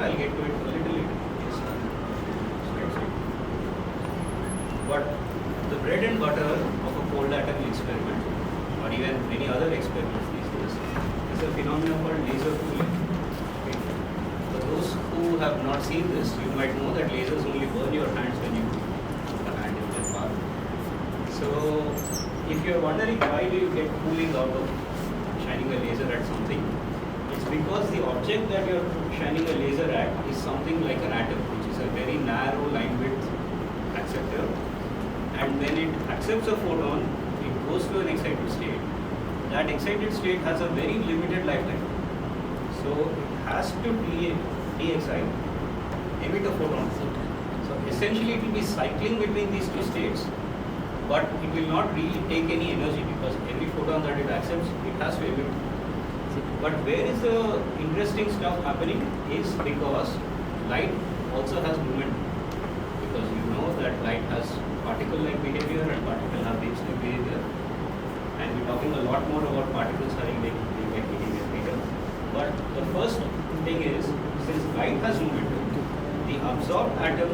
I'll get to it a little later. But the bread and butter of a cold atom experiment, or even many other experiments these days, is a phenomenon called laser cooling. Okay. For those who have not seen this, you might know that lasers only burn your hands when you put a hand in their bath. So, if you are wondering why do you get cooling out of shining a laser at something, it's because the object that you are shining a laser at is something like an atom, which is a very narrow line width acceptor. And when it accepts a photon, it goes to an excited state. That excited state has a very limited lifetime. So it has to de-excite, emit a photon. So essentially it will be cycling between these two states, but it will not really take any energy because every photon that it accepts, it has to emit. But where is the interesting stuff happening is because light also has movement. Because you know that light has particle-like behavior and particles have wave-like behavior. And we're talking a lot more about particles having wave-like behavior later. But the first thing is, since light has momentum, the absorbed atom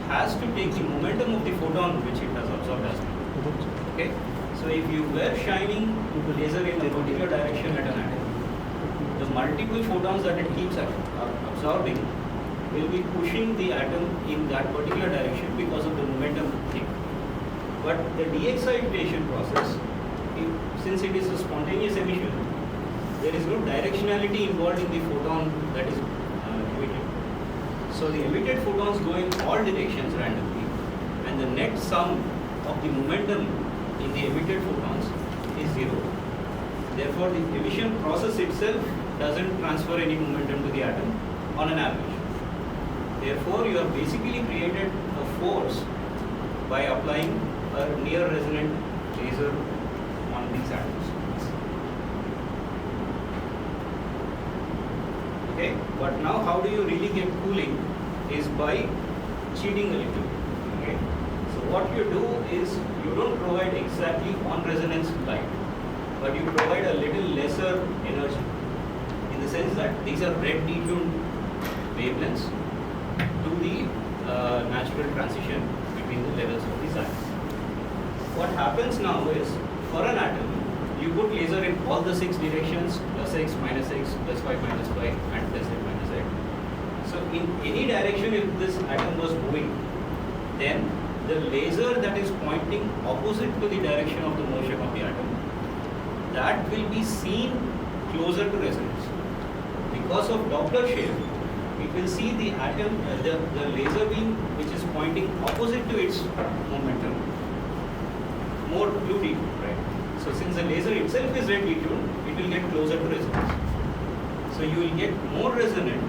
has to take the momentum of the photon which it has absorbed as well. Okay? So if you were shining the laser in a particular direction at an atom, the multiple photons that it keeps absorbing will be pushing the atom in that particular direction because of the momentum thing. But the de-excitation process, since it is a spontaneous emission, there is no directionality involved in the photon that is emitted. So the emitted photons go in all directions randomly, and the net sum of the momentum in the emitted photons is zero. Therefore, the emission process itself doesn't transfer any momentum to the atom on an average. Therefore, you have basically created a force by applying a near resonant laser on these atoms. Okay, but now how do you really get cooling is by cheating a little. Okay, so what you do is you don't provide exactly on resonance light, but you provide a little lesser energy in the sense that these are red detuned wavelengths to the natural transition between the levels of these atoms. What happens now is, for an atom, you put laser in all the 6 directions, +x, -x, +y, -y, and +z, -z. So in any direction, if this atom was moving, then the laser that is pointing opposite to the direction of the motion of the atom, that will be seen closer to resonance. Because of Doppler shape, we will see the atom, the laser beam which is pointing opposite to its momentum, more blue detuned, right? So since the laser itself is red detuned, it will get closer to resonance. So you will get more resonant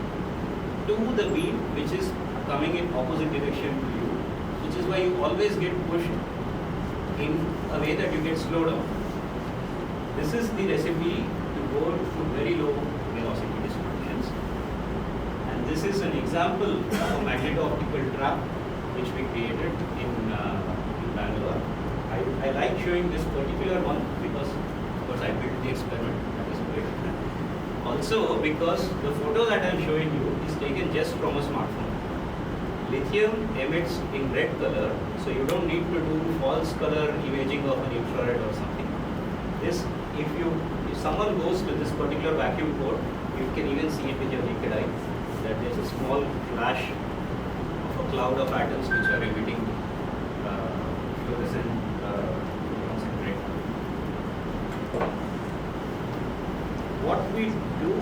to the beam which is coming in opposite direction to you, which is why you always get pushed in a way that you get slowed down. This is the recipe to go to very low velocity distributions. And this is an example of a magneto-optical trap which we created in Bangalore. I like showing this particular one because, of course, I built the experiment. That is great. Also, because the photo that I am showing you is taken just from a smartphone. Lithium emits in red color, so you don't need to do false color imaging of an infrared or something. This, if someone goes to this particular vacuum port, you can even see it with your naked eye, that there's a small flash of a cloud of atoms which are emitting fluorescent photons in red. What we do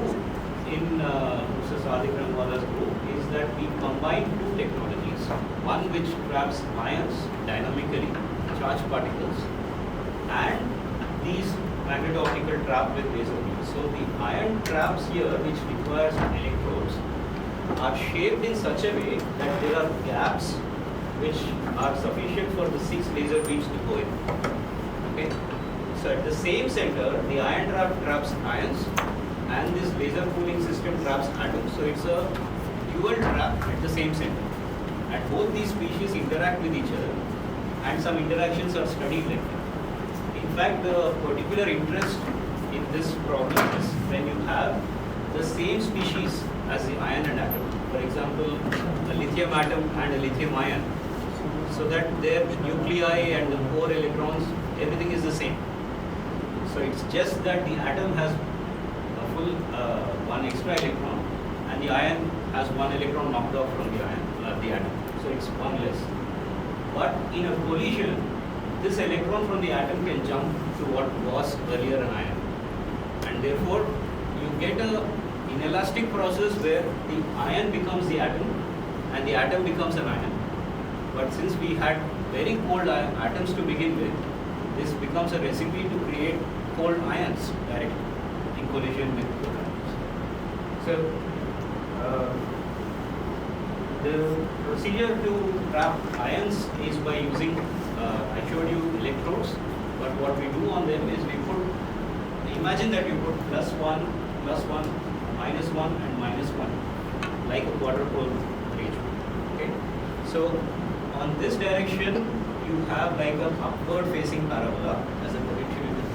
in Mr. Sadiq Ramwala's group is that we combine 2 technologies. One which traps ions dynamically, charged particles, and these magneto-optical trap with laser beams. So the ion traps here, which requires electrodes, are shaped in such a way that there are gaps which are sufficient for the 6 laser beams to go in. Okay. So at the same center, the ion trap traps ions, and this laser cooling system traps atoms. So it's a dual trap at the same center. And both these species interact with each other, and some interactions are studied later. In fact, the particular interest in this problem is when you have the same species as the ion and atom. For example, a lithium atom and a lithium ion, so that their nuclei and the core electrons, everything is the same. So it's just that the atom has a full one extra electron, and the ion has one electron knocked off from the atom. So it's one less. But in a collision, this electron from the atom can jump to what was earlier an ion, and therefore you get a inelastic process where the ion becomes the atom and the atom becomes an ion. But since we had very cold atoms to begin with, this becomes a recipe to create cold ions directly in collision with cold atoms. So the procedure to trap ions is by using, I showed you electrodes, but what we do on them is we put, imagine that you put +1, +1, -1 and -1, like a quarter pole range. Okay? So on this direction, you have like an upward facing parabola as a potentiometer.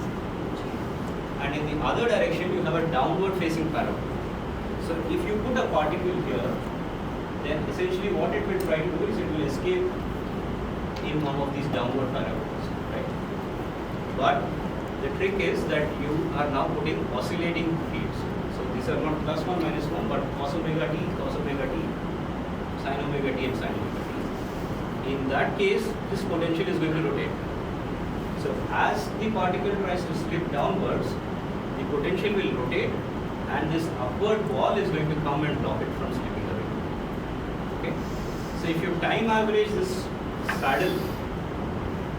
And in the other direction, you have a downward facing parabola. So if you put a particle here, then essentially what it will try to do is it will escape in one of these downward parabolas, right? But the trick is that you are now putting oscillating fields. So these are not +1, -1, but cos omega t, sin omega t and sin omega t. In that case, this potential is going to rotate. So as the particle tries to slip downwards, the potential will rotate, and this upward wall is going to come and block it from slipping away. Okay? So if you time average this saddle,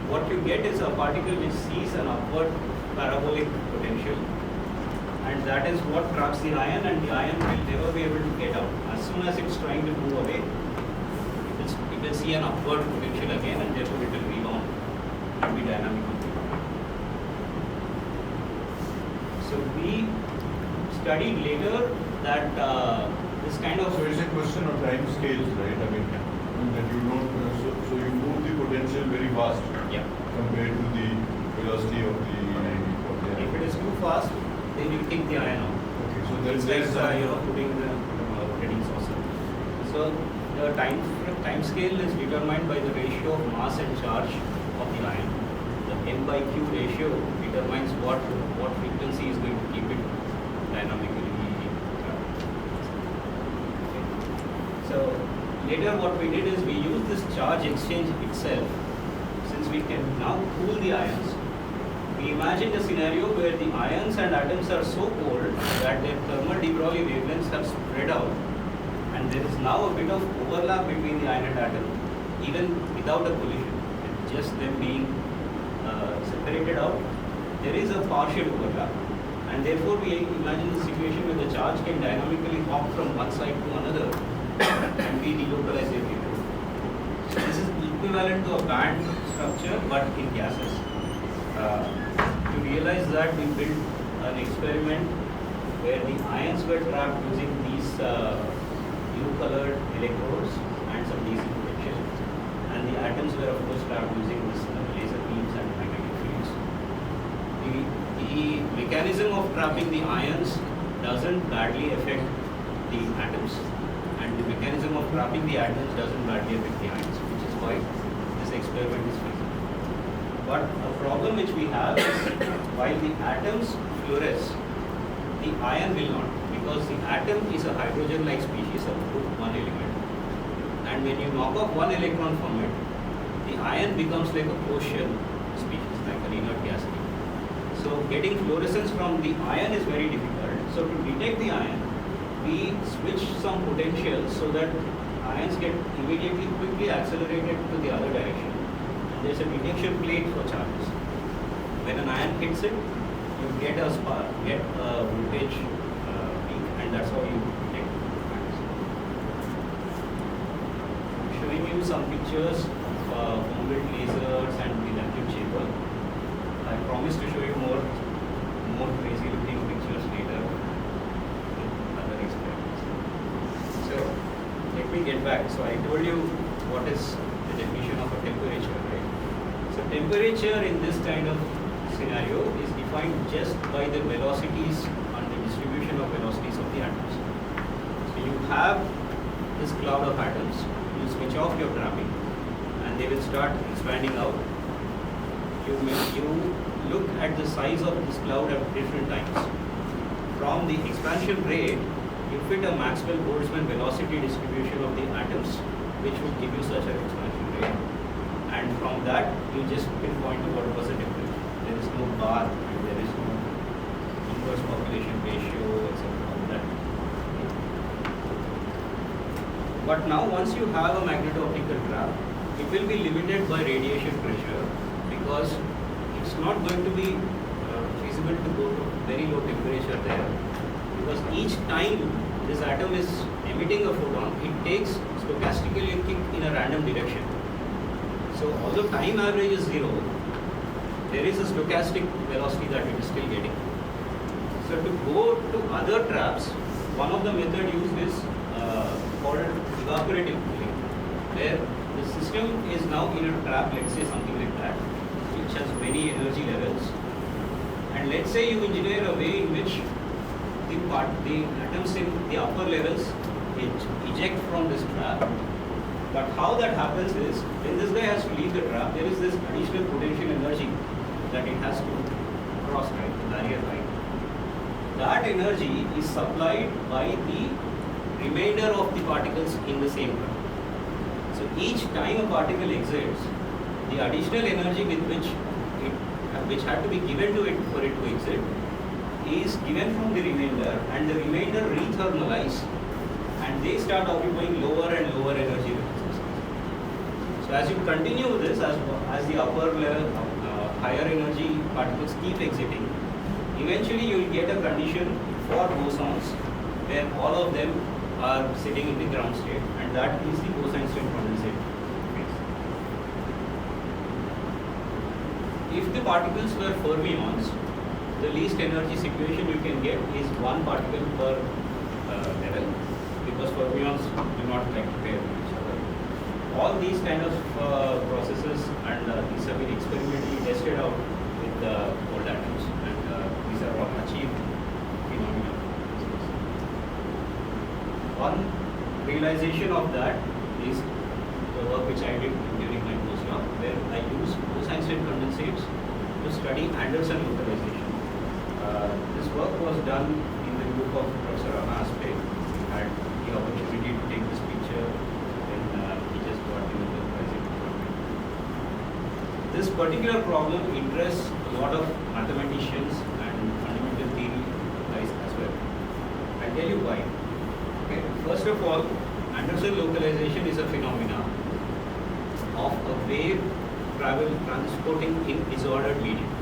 what you get is a particle which sees an upward parabolic potential, and that is what traps the ion, and the ion will never be able to get out. As soon as it's trying to move away, it will see an upward potential again, and therefore it will rebound and be dynamic. So we studied later that this kind of... So it's a question of time scales, right? I mean, that you don't, so you move the potential very fast, yeah, compared to the velocity of the If it is too fast, then you kick the ion out. Okay, so It's that's like putting the rotating saucer. So the time scale is determined by the ratio of mass and charge of the ion. The m/q ratio determines what frequency is going to keep it dynamically. Okay. So later what we did is we used this charge exchange itself. Since we can now cool the ions, we imagined a scenario where the ions and atoms are so cold that their thermal de Broglie wavelengths have spread out, and there is now a bit of overlap between the ion and atom, even without a collision. Just them being separated out, there is a partial overlap, and therefore we imagine the situation where the charge can dynamically hop from one side to another and be delocalized everywhere. So this is equivalent to a band structure, but in gases. To realize that, we built an experiment where the ions were trapped using these blue colored electrodes and some DC potential, and the atoms were of course trapped using this laser beams and magnetic fields. The mechanism of trapping the ions doesn't badly affect the atoms, and the mechanism of trapping the atoms doesn't badly affect the ions, which is why this experiment is feasible. But a problem which we have is, while the atoms fluoresce, the ion will not, because the atom is a hydrogen-like species of group 1 element. And when you knock off one electron from it, the ion becomes like a quotient species, like an inert gas. So getting fluorescence from the ion is very difficult. So to detect the ion, we switch some potentials so that ions get immediately quickly accelerated to the other direction. There's a detection plate for charges. When an ion hits it, you get a spark, get a voltage peak, and that's how you detect ions. I'm showing you some pictures of home-built lasers and the vacuum chamber. I promise to show you more crazy-looking pictures later with other experiments. So let me get back. So I told you what is the definition of a temperature, right? So temperature in this kind of scenario is defined just by the velocities and the distribution of velocities of the atom. have this cloud of atoms, you switch off your trapping and they will start expanding out. You look at the size of this cloud at different times. From the expansion rate, you fit a Maxwell-Boltzmann velocity distribution of the atoms, which will give you such an expansion rate. And from that, you just pinpoint to what was the difference. There is no bar, and there is no inverse population ratio, etc. That. But now, once you have a magneto-optical trap, it will be limited by radiation pressure because it's not going to be feasible to go to very low temperature there. Because each time this atom is emitting a photon, it takes stochastically a kick in a random direction. So although time average is 0, there is a stochastic velocity that it is still getting. So to go to other traps, one of the method used is called evaporative cooling, where the system is now in a trap, let's say something like that, which has many energy levels. And let's say you engineer a way in which the atoms in the upper levels eject from this trap. But how that happens is, when this guy has to leave the trap, there is this additional potential energy that it has to cross, right, the barrier line. That energy is supplied by the remainder of the particles in the same trap. So each time a particle exits, the additional energy with which had to be given to it for it to exit is given from the remainder, and the remainder rethermalize and they start occupying lower and lower energy levels. So as you continue this, as the upper level, higher energy particles keep exiting, eventually you will get a condition for bosons where all of them are sitting in the ground state, and that is the Bose-Einstein condensate phase. If the particles were fermions, the least energy situation you can get is one particle per level, because fermions do not like to pair with each other. All these kind of processes, and these have been experimentally tested out with cold atoms, and these are all achieved phenomena. One realization of that is the work which I did during my postdoc, where I used Bose-Einstein condensates to study Anderson localization. This work was done in the group of Prof. Alain Aspect. We had the opportunity to take this picture when he just got the Nobel Prize. This particular problem interests a lot of mathematicians and fundamental theory guys as well. I'll tell you why. Okay. First of all, Anderson localization is a phenomena of a wave transporting in disordered medium.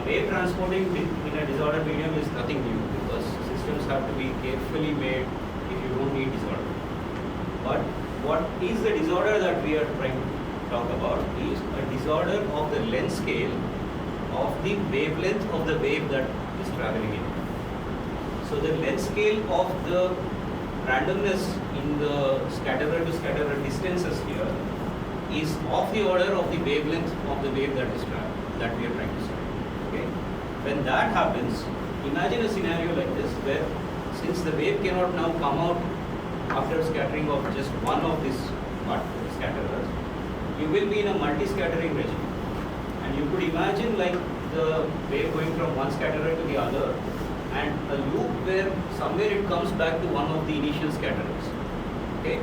Wave transporting in a disordered medium is nothing new, because systems have to be carefully made if you don't need disorder. But what is the disorder that we are trying to talk about is a disorder of the length scale of the wavelength of the wave that is traveling in. So the length scale of the randomness in the scatterer to scatterer distances here is of the order of the wavelength of the wave that is that we are trying to study. Okay. When that happens, imagine a scenario like this, where since the wave cannot now come out after scattering of just one of these scatterers, you will be in a multi-scattering regime. And you could imagine like the wave going from one scatterer to the other, and a loop where somewhere it comes back to one of the initial scatterers. Okay.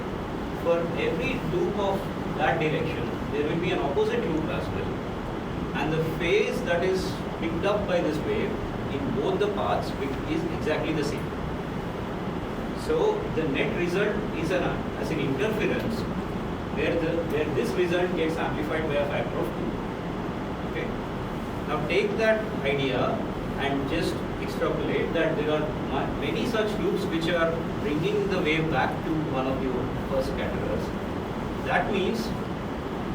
For every loop of that direction, there will be an opposite loop as well. And the phase that is picked up by this wave in both the paths is exactly the same. So the net result is as an interference where this result gets amplified by a factor of 2. Okay. Now take that idea and just extrapolate that there are many such loops which are bringing the wave back to one of your first scatterers. That means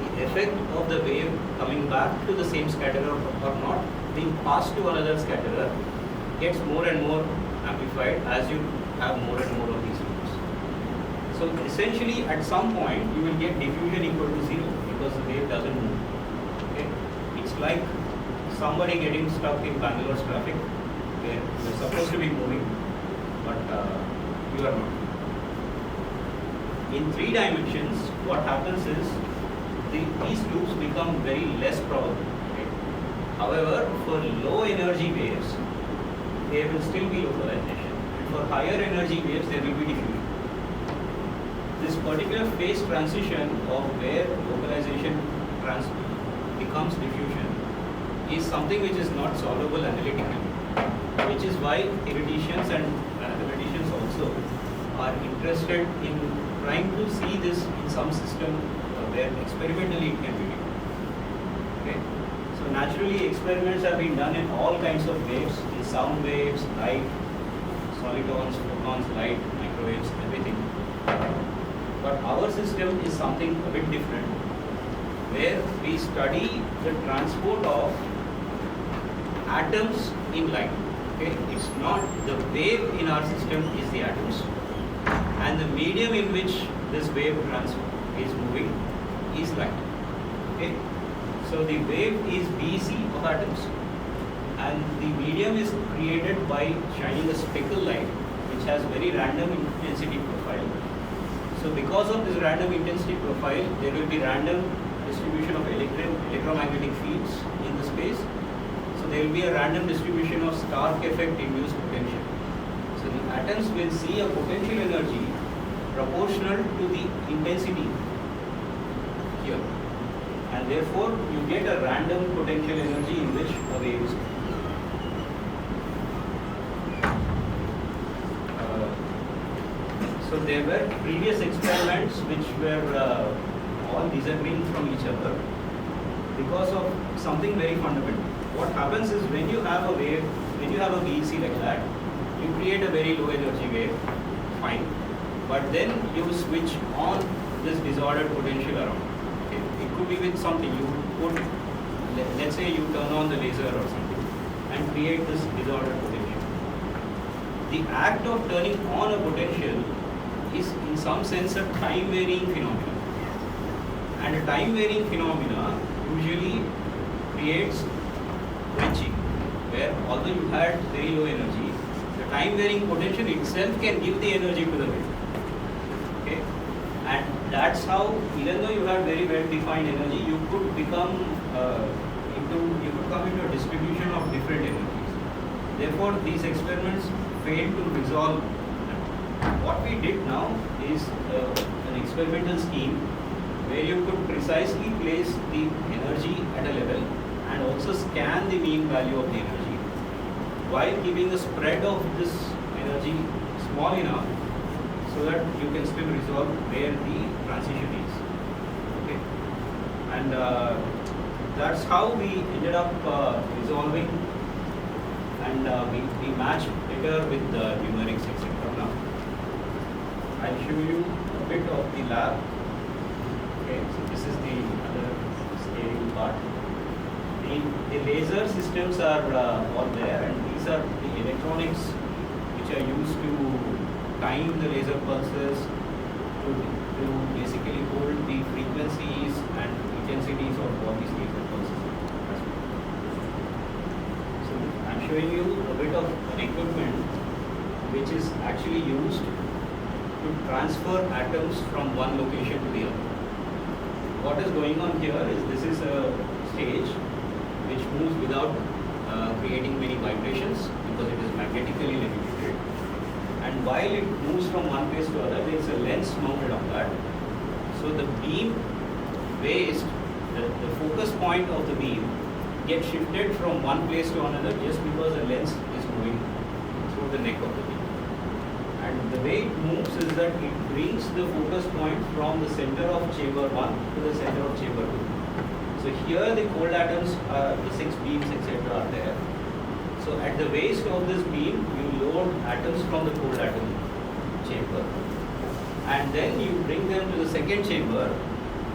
the effect of the wave coming back to the same scatterer or not being passed to another scatterer gets more and more amplified as you have more and more of these loops. So essentially at some point you will get diffusion equal to 0 because the wave doesn't move. Okay? It's like somebody getting stuck in Bangalore's traffic where you're supposed to be moving but you are not. in 3 dimensions, what happens is these loops become very less probable. Okay? However, for low energy waves, there will still be localization. And for higher energy waves, there will be diffusion. This particular phase transition of where localization becomes diffusion is something which is not solvable analytically, which is why theoreticians and mathematicians also are interested in trying to see this in some system where experimentally it can be done. Okay? So naturally experiments have been done in all kinds of waves, in sound waves, light, solitons, photons, light, microwaves, everything. But our system is something a bit different, where we study the transport of atoms in light. Okay? It's not the wave in our system is the atoms, and the medium in which this wave is moving is light. Okay? So the wave is BC of atoms, and the medium is created by shining a speckle light, which has very random intensity profile. So because of this random intensity profile, there will be random distribution of electromagnetic fields in the space. So there will be a random distribution of Stark effect induced potential. So the atoms will see a potential energy proportional to the intensity here. And therefore you get a random potential energy in which a wave is. So there were previous experiments which were all disagreeing from each other because of something very fundamental. What happens is when you have a wave, when you have a VEC like that, you create a very low energy wave, fine. But then you switch on this disordered potential around. Okay. It could be with something. You put, let's say you turn on the laser or something and create this disordered potential. The act of turning on a potential is in some sense a time varying phenomenon. And a time varying phenomena usually creates bridging, where although you had very low energy, the time varying potential itself can give the energy to the wave. Okay? And that's how, even though you have very well defined energy, you could become come into a distribution of different energies. Therefore, these experiments failed to resolve that. What we did now is an experimental scheme where you could precisely place the energy at a level and also scan the mean value of the energy while keeping the spread of this energy small enough so that you can still resolve where the transition is. Okay? And that's how we ended up resolving, and we matched better with the numerics, etc. Now, I'll show you a bit of the lab. Okay, so this is the other scaling part. The laser systems are all there, and these are the electronics which are used to time the laser pulses to basically hold the frequencies and intensities of all these laser pulses. So I'm showing you a bit of an equipment which is actually used to transfer atoms from one location to the other. What is going on here is this is a stage which moves without creating many vibrations because it is magnetically levitated. And while it moves from one place to other, there is a lens mounted on that. So the beam waist, the focus point of the beam, gets shifted from one place to another just because the lens is moving through the neck of the beam. And the way it moves is that it brings the focus point from the center of chamber 1 to the center of chamber 2. So here the cold atoms, the 6 beams, etc. are there. So at the waist of this beam, you load atoms from the cold atom chamber, and then you bring them to the second chamber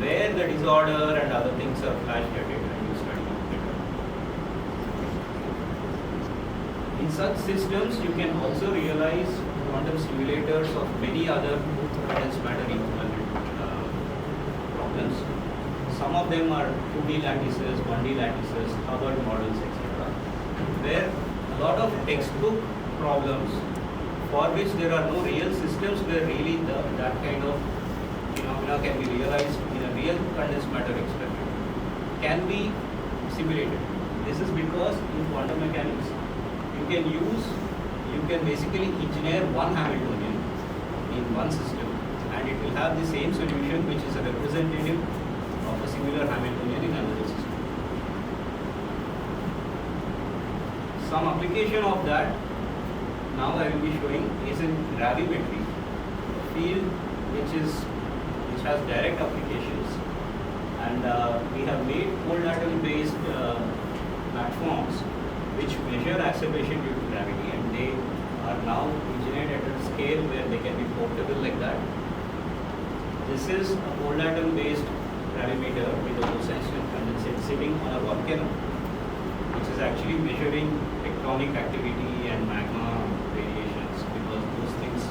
where the disorder and other things are flashed at it and you study it. In such systems, you can also realize quantum simulators of many other dense matter equivalent problems. Some of them are 2D lattices, 1D lattices, Hubbard models, etc. Where a lot of textbook problems for which there are no real systems where really that kind of phenomena can be realized in a real condensed matter experiment can be simulated. This is because in quantum mechanics, you can basically engineer one Hamiltonian in one system and it will have the same solution which is a representative of a similar Hamiltonian in another system. Some application of that now I will be showing is in gravimetry, a field which has direct applications, and we have made cold atom based platforms which measure acceleration due to gravity, and they are now engineered at a scale where they can be portable like that. This is a cold atom based gravimeter with a Bose-Einstein condensate sitting on a volcano, which is actually measuring tectonic activity and magma variations, because those things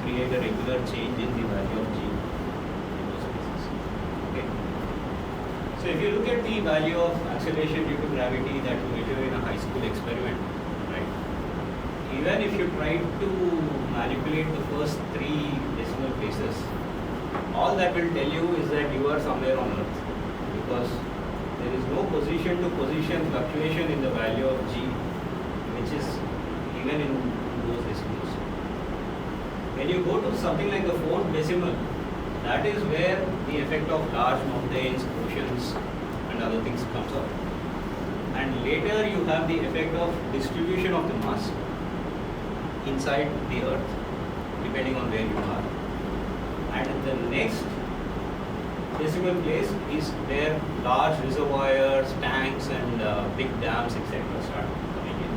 create a regular change in the value of G in those cases. Okay. So if you look at the value of acceleration due to gravity that you measure in a high school experiment, right? Even if you try to manipulate the first 3 decimal places, all that will tell you is that you are somewhere on Earth, because there is no position to position fluctuation in the value of G, which is even in those decimals. When you go to something like the 4th decimal, that is where the effect of large mountains, oceans and other things comes up. And later you have the effect of distribution of the mass inside the Earth, depending on where you are. And the next decimal place is where large reservoirs, tanks and big dams etc. start coming in.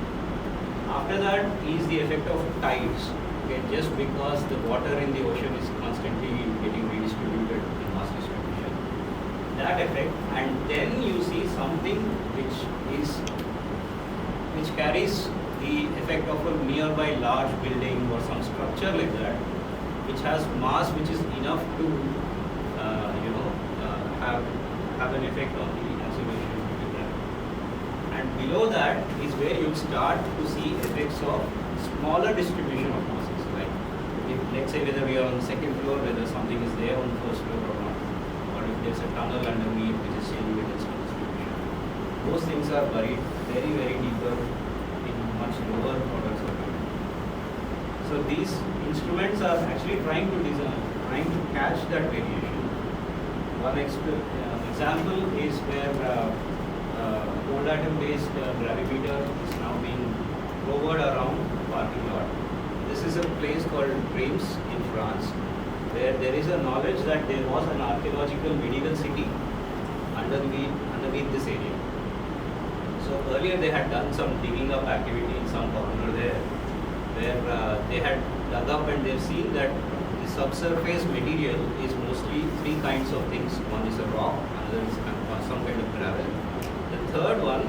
After that is the effect of tides. Okay, just because the water in the ocean is constantly getting redistributed in mass distribution. That effect, and then you see something which carries the effect of a nearby large building or some structure like that, which has mass which is enough to have an effect on the acceleration due to gravity. And below that is where you start to see effects of smaller distribution of masses. Like if, let's say, whether we are on the 2nd floor, whether something is there on the 1st floor or not, or if there's a tunnel underneath which is changing with its distribution. Those things are buried very, very deeper in much lower orders of magnitude. So these instruments are actually trying to catch that variation. One example is where cold atom based gravimeter is now being rovered around a parking lot. This is a place called Reims in France, where there is a knowledge that there was an archaeological medieval city underneath this area. So earlier they had done some digging up activity in some corner there, where they had dug up and they've seen that the subsurface material is mostly 3 kinds of things. One is a rock, another is some kind of gravel. The third one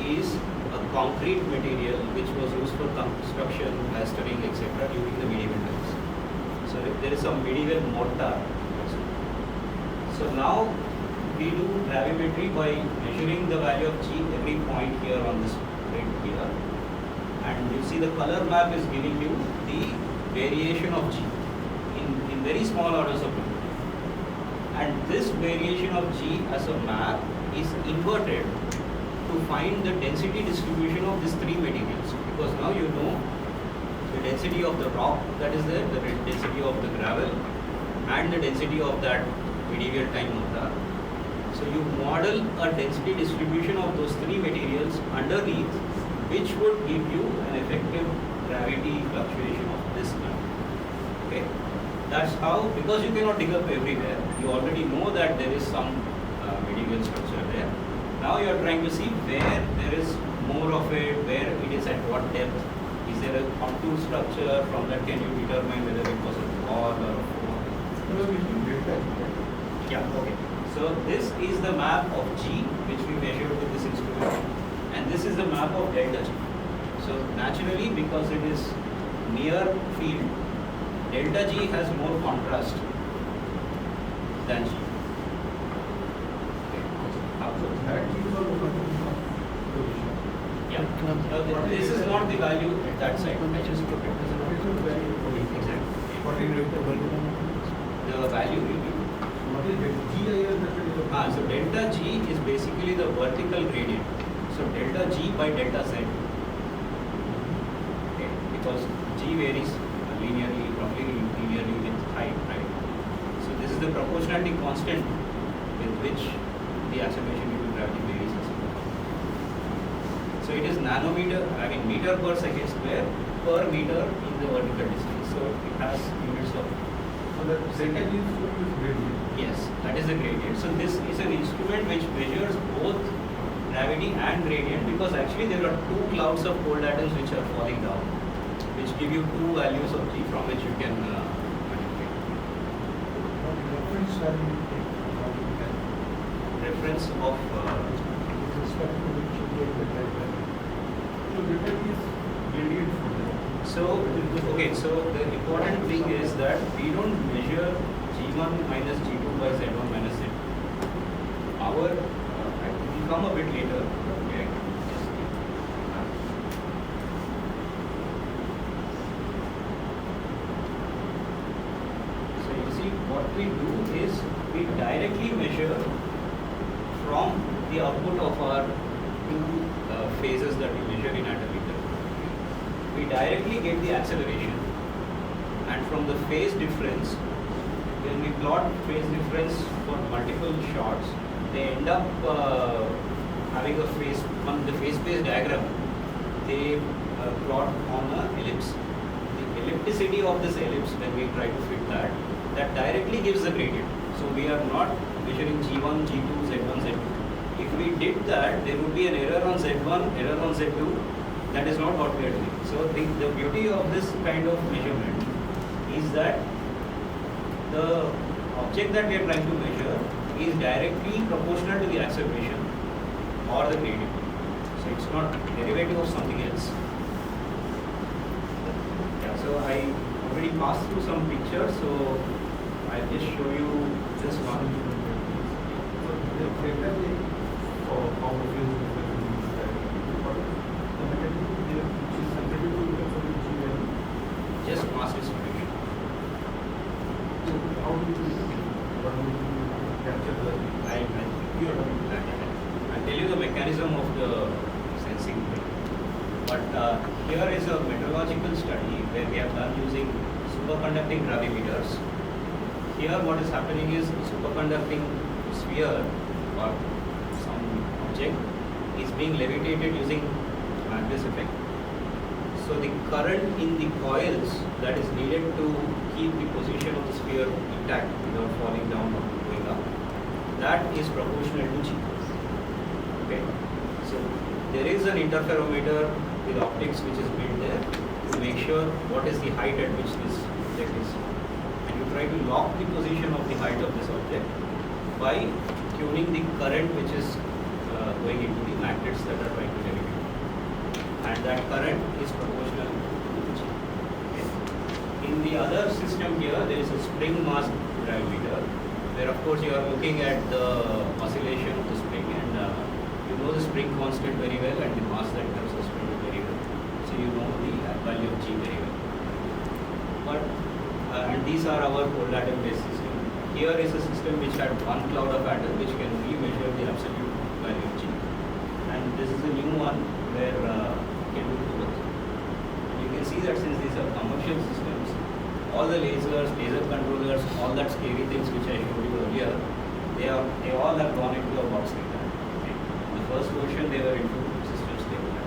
is a concrete material which was used for construction, plastering, etc. during the medieval times. So there is some medieval mortar. So now we do gravimetry by measuring the value of G every point here on this grid here. And you see the color map is giving you the variation of G in very small orders of magnitude. And this variation of G as a map is inverted to find the density distribution of these 3 materials, because now you know the density of the rock that is there, the density of the gravel and the density of that medieval time mortar. So you model a density distribution of those 3 materials underneath, which would give you an effective gravity fluctuation of this kind. Okay, that's how, because you cannot dig up everywhere, you already know that there is some medieval structure there. Now you are trying to see where there is more of it, where it is at what depth. Is there a contour structure? From that can you determine whether it was a wall or a floor? Yeah, okay. So this is the map of G which we measured with this instrument, and this is the map of delta G. So naturally, because it is near field, delta G has more contrast than G. Yeah. Now, this is not the value at that side. I just took it as a value. Exactly. The value will be What is it? GIS method? So delta G is basically the vertical gradient. So delta G by delta Z. Okay, because G varies linearly, roughly linearly with height, right? So this is the proportionality constant with which the acceleration due to gravity varies. So it is nanometer, meter per second square per meter in the vertical distance. So it has units of. So the second instrument is gradient. Yes, that is the gradient. So this is an instrument which measures both gravity and gradient, because actually there are two clouds of cold atoms which are falling down, which give you two values of G from which you can manipulate. What reference value you take? Reference of With respect to which you take the delta. So delta is gradient for that. so the important thing is that we don't measure G1 minus G2 by Z1 minus Z2. Our will come a bit later. Okay. So you see, what we do is we directly measure from the output of our two phases that we measure in atom meter. We directly get the acceleration, and from the phase difference, when we plot phase difference for multiple shots, they end up having a phase, on the phase space diagram, they plot on an ellipse. The ellipticity of this ellipse, when we try to fit that, that directly gives the gradient. So we are not measuring G1, G2, Z1, Z2. If we did that, there would be an error on Z1, error on Z2. That is not what we are doing. So the beauty of this kind of measurement is that the object that we are trying to measure is directly proportional to the acceleration or the gradient. So it's not derivative of something else. Yeah, so I already passed through some pictures, so I'll just show you this one. The delta is for how the phase difference is the mechanism there which is sensitive to the GIS. Just mass distribution. So how do you do it? What do you capture the I'll tell you the mechanism of the sensing thing. But here is a metrological study where we have done using superconducting gravimeters. Here what is happening is superconducting sphere or some object is being levitated using Magnetic effect. So the current in the coils that is needed to keep the position of the sphere intact without falling down or going up, that is proportional to G. Okay. So there is an interferometer with optics which is built there to make sure what is the height at which this object is. And you try to lock the position of the height of this object by tuning the current which is going into the magnets that are trying to levitate. And that current is proportional to G. Okay. In the other system here, there is a spring mass gravimeter, where of course you are looking at the oscillation of the spring, and you know the spring constant very well and the mass that comes the spring very well. So you know the value of G very well. But and these are our cold atom based system. Here is a system which had one cloud of atom which can only measure the absolute value of G. And this is a new one where can do both. You can see that since these are commercial systems, all the lasers, laser controllers, all that scary things which I showed you earlier, they all have gone into a box like that. Okay. The first version they were into systems like that.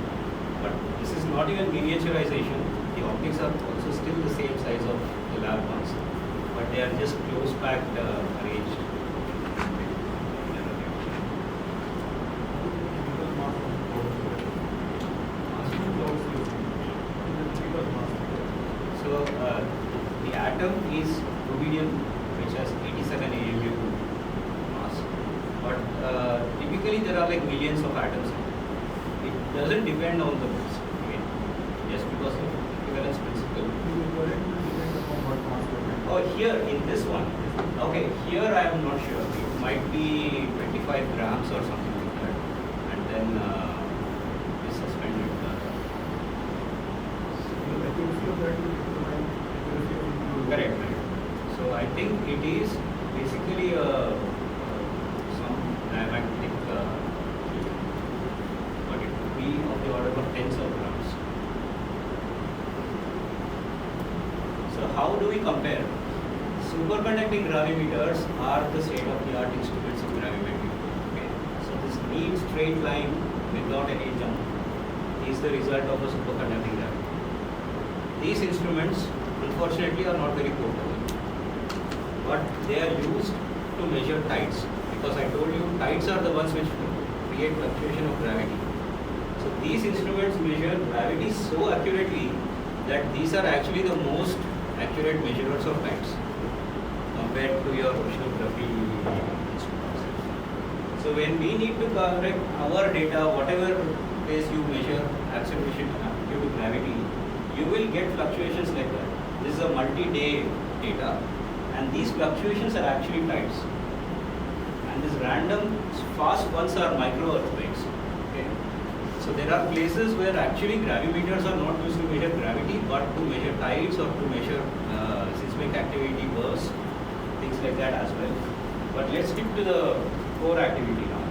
But this is not even miniaturization. The optics are also still the same size of the lab ones, but they are just close packed arranged. So the atom is rubidium, which has 87 AMU mass. But typically there are like millions of atoms. It doesn't depend on the mass. Okay? Just because of equivalence principle. Oh, here in this one. Okay, here I am not sure. It might be 25 grams or something like that. And then is suspended. Correct. So I think it is basically some diamagnetic field, but it would be of the order of tens of grams. So how do we compare? Superconducting gravimeters are the state-of-the-art instruments in gravimetry. Okay. So this neat straight line without any jump is the result of a superconducting gravity. These instruments, unfortunately, are not very portable, but they are used to measure tides, because I told you tides are the ones which create fluctuation of gravity. So these instruments measure gravity so accurately that these are actually the most accurate measurers of tides compared to your oceanography instruments. So when we need to correct our data, whatever place you measure acceleration due to gravity, you will get fluctuations like that. This is a multi-day data, and these fluctuations are actually tides. And these random fast ones are micro earthquakes. Okay? So there are places where actually gravimeters are not used to measure gravity, but to measure tides or to measure seismic activity bursts, things like that as well. But let's stick to the core activity now.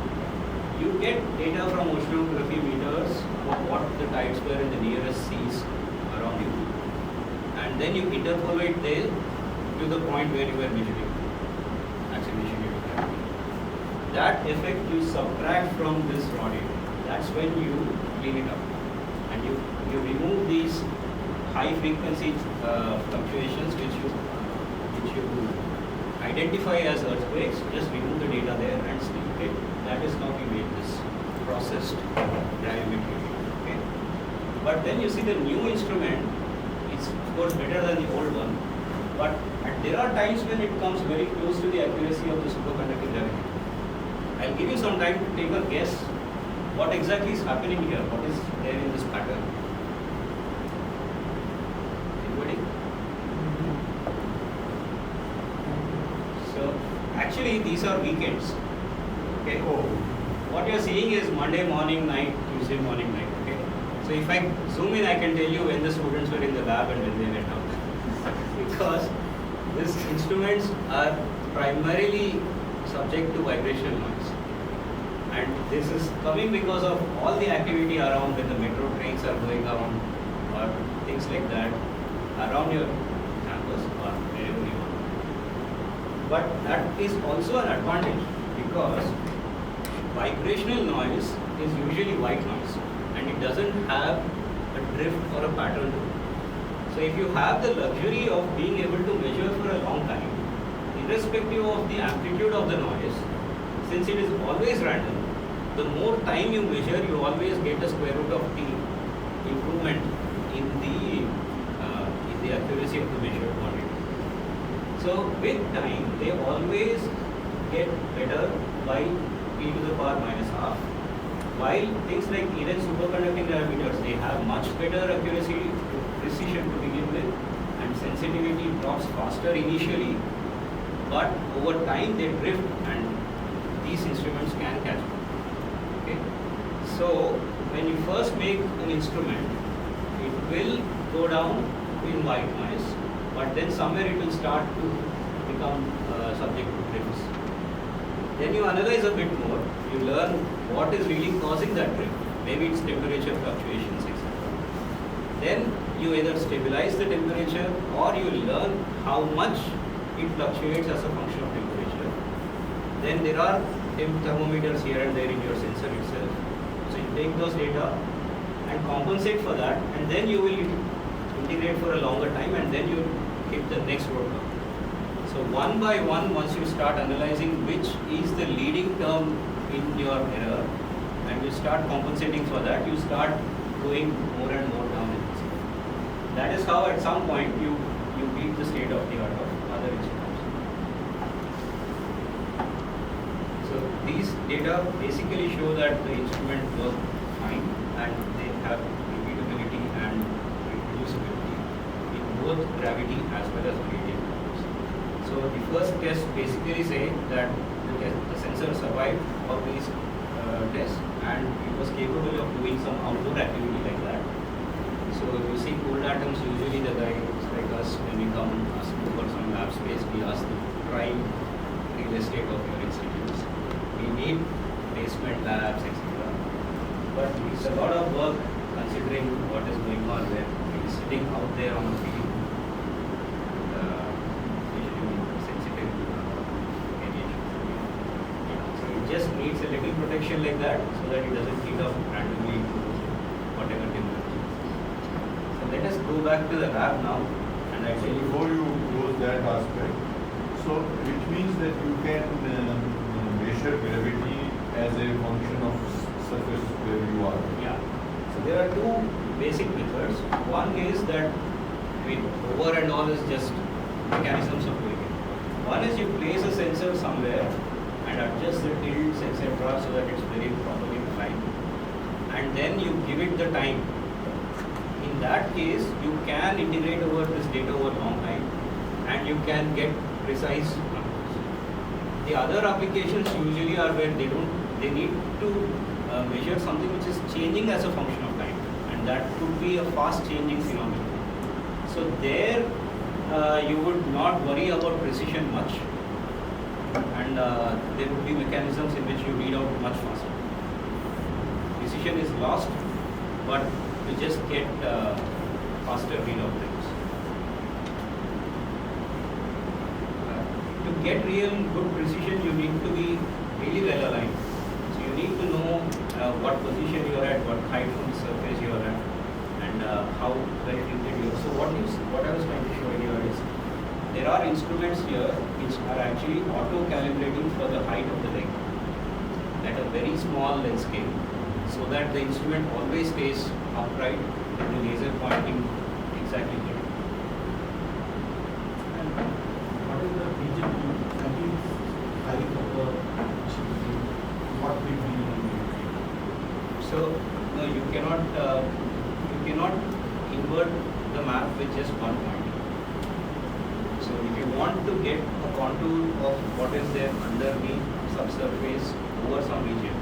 You get data from oceanography meters of what the tides were in the nearest seas around you, and then you interpolate there to the point where you were measuring acceleration due to gravity. That effect you subtract from this raw data. That's when you clean it up, and you remove these high frequency fluctuations which you identify as earthquakes. Just remove the data there and split it. That is how we made this processed gravimetry. Okay. But then you see the new instrument is of course better than the old one, but there are times when it comes very close to the accuracy of the superconducting gravimeter. I'll give you some time to take a guess what exactly is happening here, what is there in this pattern. Anybody? So actually these are weekends. Okay. What you're seeing is Monday morning, night, Tuesday morning, night. Okay. So if I zoom in, I can tell you when the students were in the lab and when they went out. Because these instruments are primarily subject to vibrational noise. And this is coming because of all the activity around when the metro trains are going around or things like that around your campus or wherever you are. But that is also an advantage, because vibrational noise is usually white noise and it doesn't have a drift or a pattern to it. So if you have the luxury of being able to measure for a long time, irrespective of the amplitude of the noise, since it is always random, the more time you measure, you always get a square root of t improvement in the accuracy of the measured quantity. So with time, they always get better by e to the power minus half, while things like even superconducting gravimeters, they have much better accuracy, precision to begin with, and sensitivity drops faster initially, but over time they drift and these instruments can catch up. Okay? So when you first make an instrument, it will go down in white noise, but then somewhere it will start to become subject to drifts. Then you analyze a bit more, you learn what is really causing that drift. Maybe it's temperature fluctuations, etc. Then you either stabilize the temperature or you learn how much it fluctuates as a function of temperature. Then there are thermometers here and there in your sensor itself. So you take those data and compensate for that, and then you will integrate for a longer time, and then you hit the next roadblock. So one by one, once you start analyzing which is the leading term in your error, and you start compensating for that, you start going more and more down in this. That is how at some point you beat the state of the art of other instruments. So these data basically show that the instrument works fine and they have repeatability and reproducibility in both gravity as well as radiant values. So the first test basically say that the sensor survived all these tests and it was capable of doing some outdoor activity like that. So you see cold atoms, usually the guys like us, when we come asking for some lab space, we ask them to try real estate of your institutes. We need basement labs, etc. But it's a lot of work considering what is going on there. It is sitting out there on the field, usually sensitive radiation. So it just needs a little protection like that so that it doesn't heat up randomly to whatever temperature. So let us go back to the lab now, and I So tell you. before you close that aspect, so which means that you can measure gravity as a function of surface where you are. Yeah. So there are two basic methods. One is that, over and all is just mechanisms of doing it. One is you place a sensor somewhere and adjust the tilts, etc., so that it's very properly aligned. And then you give it the time. In that case, you can integrate over this data over a long time, and you can get precise numbers. The other applications usually are where they need to measure something which is changing as a function of time, and that could be a fast changing phenomenon. So there you would not worry about precision much, and there would be mechanisms in which you read out much faster. Precision is lost, but you just get faster readout times. To get real good precision, you need to be really well aligned. So you need to know what position you are at, what height from the surface you are at, and how well tilted you are. So what I was trying to show here is there are instruments here which are actually auto-calibrating for the height of the leg at a very small length scale, so that the instrument always stays upright and the laser pointing exactly there. And what is the region height of the chip? What will be? So no, you cannot invert the map with just one point. So if you want to get a contour of what is there underneath subsurface over some region,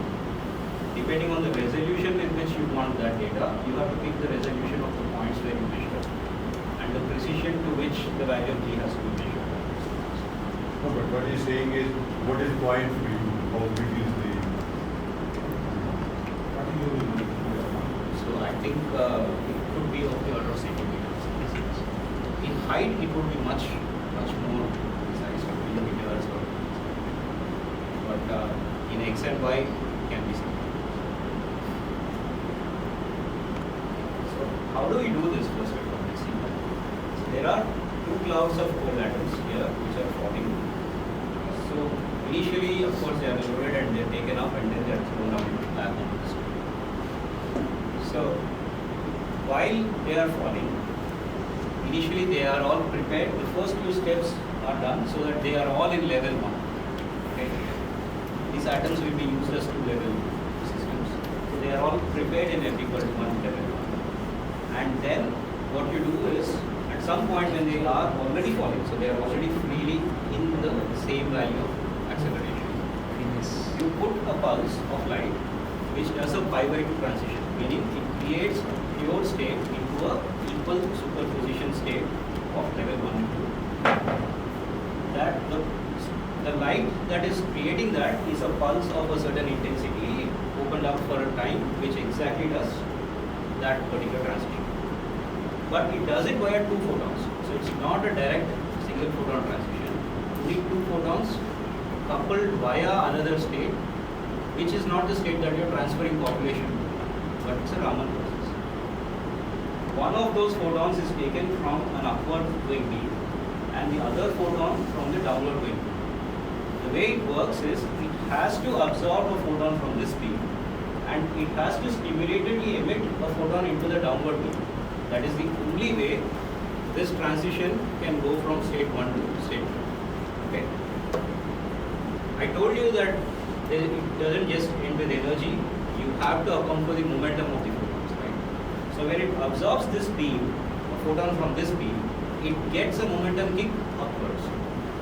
depending on the resolution in which you want that data, you have to pick the resolution of the points where you measure and the precision to which the value of G has to be measured. No, but what he's saying is, what is point for you? How big is the? What do you mean? So I think it could be of the order of centimeters. In height, it would be much more precise, millimeters or. But in X and Y, it can be centimeters. So how do we do this first of all? Let's see. So there are two clouds of cold atoms here which are falling. So initially, of course, they are loaded and they are taken up and then they are thrown out into the lab onto the screen. So while they are falling, initially they are all prepared. The first two steps are done so that they are all in level 1. Okay. These atoms will be used as 2 level systems. So they are all prepared in F equal to 1 level 1. And then what you do is, at some point when they are already falling, so they are already freely in the same value of acceleration, you put a pulse of light which does a pi/2 transition, meaning it creates a pure state into a equal superposition state of level 1 and 2. That the light that is creating that is a pulse of a certain intensity opened up for a time which exactly does that particular transition. But it does it via 2 photons. So it's not a direct single photon transition. You need 2 photons coupled via another state, which is not the state that you're transferring population to, but it's a Raman process. One of those photons is taken from an upward going beam and the other photon from the downward going beam. The way it works is it has to absorb a photon from this beam and it has to stimulatedly emit a photon into the downward beam. That is the only way this transition can go from state 1 to state 2. Okay. I told you that it doesn't just end with energy, you have to account for the momentum of the photons, right? So when it absorbs this beam, a photon from this beam, it gets a momentum kick upwards.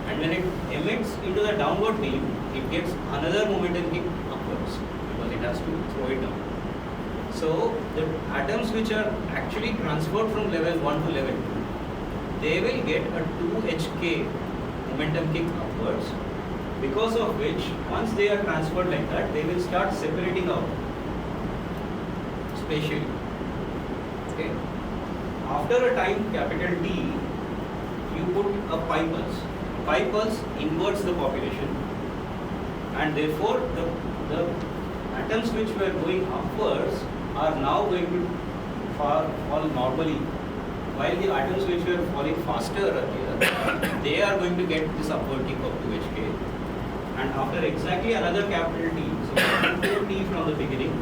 And when it emits into the downward beam, it gets another momentum kick upwards because it has to throw it down. So the atoms which are actually transferred from level 1 to level 2, they will get a 2 hk momentum kick upwards, because of which once they are transferred like that, they will start separating out spatially. Okay. After a time capital T, you put a pi pulse. Pi pulse inverts the population, and therefore the atoms which were going upwards are now going to fall normally, while the atoms which were falling faster earlier, they are going to get this upward kick of 2hk. And after exactly another capital T, so capital T from the beginning,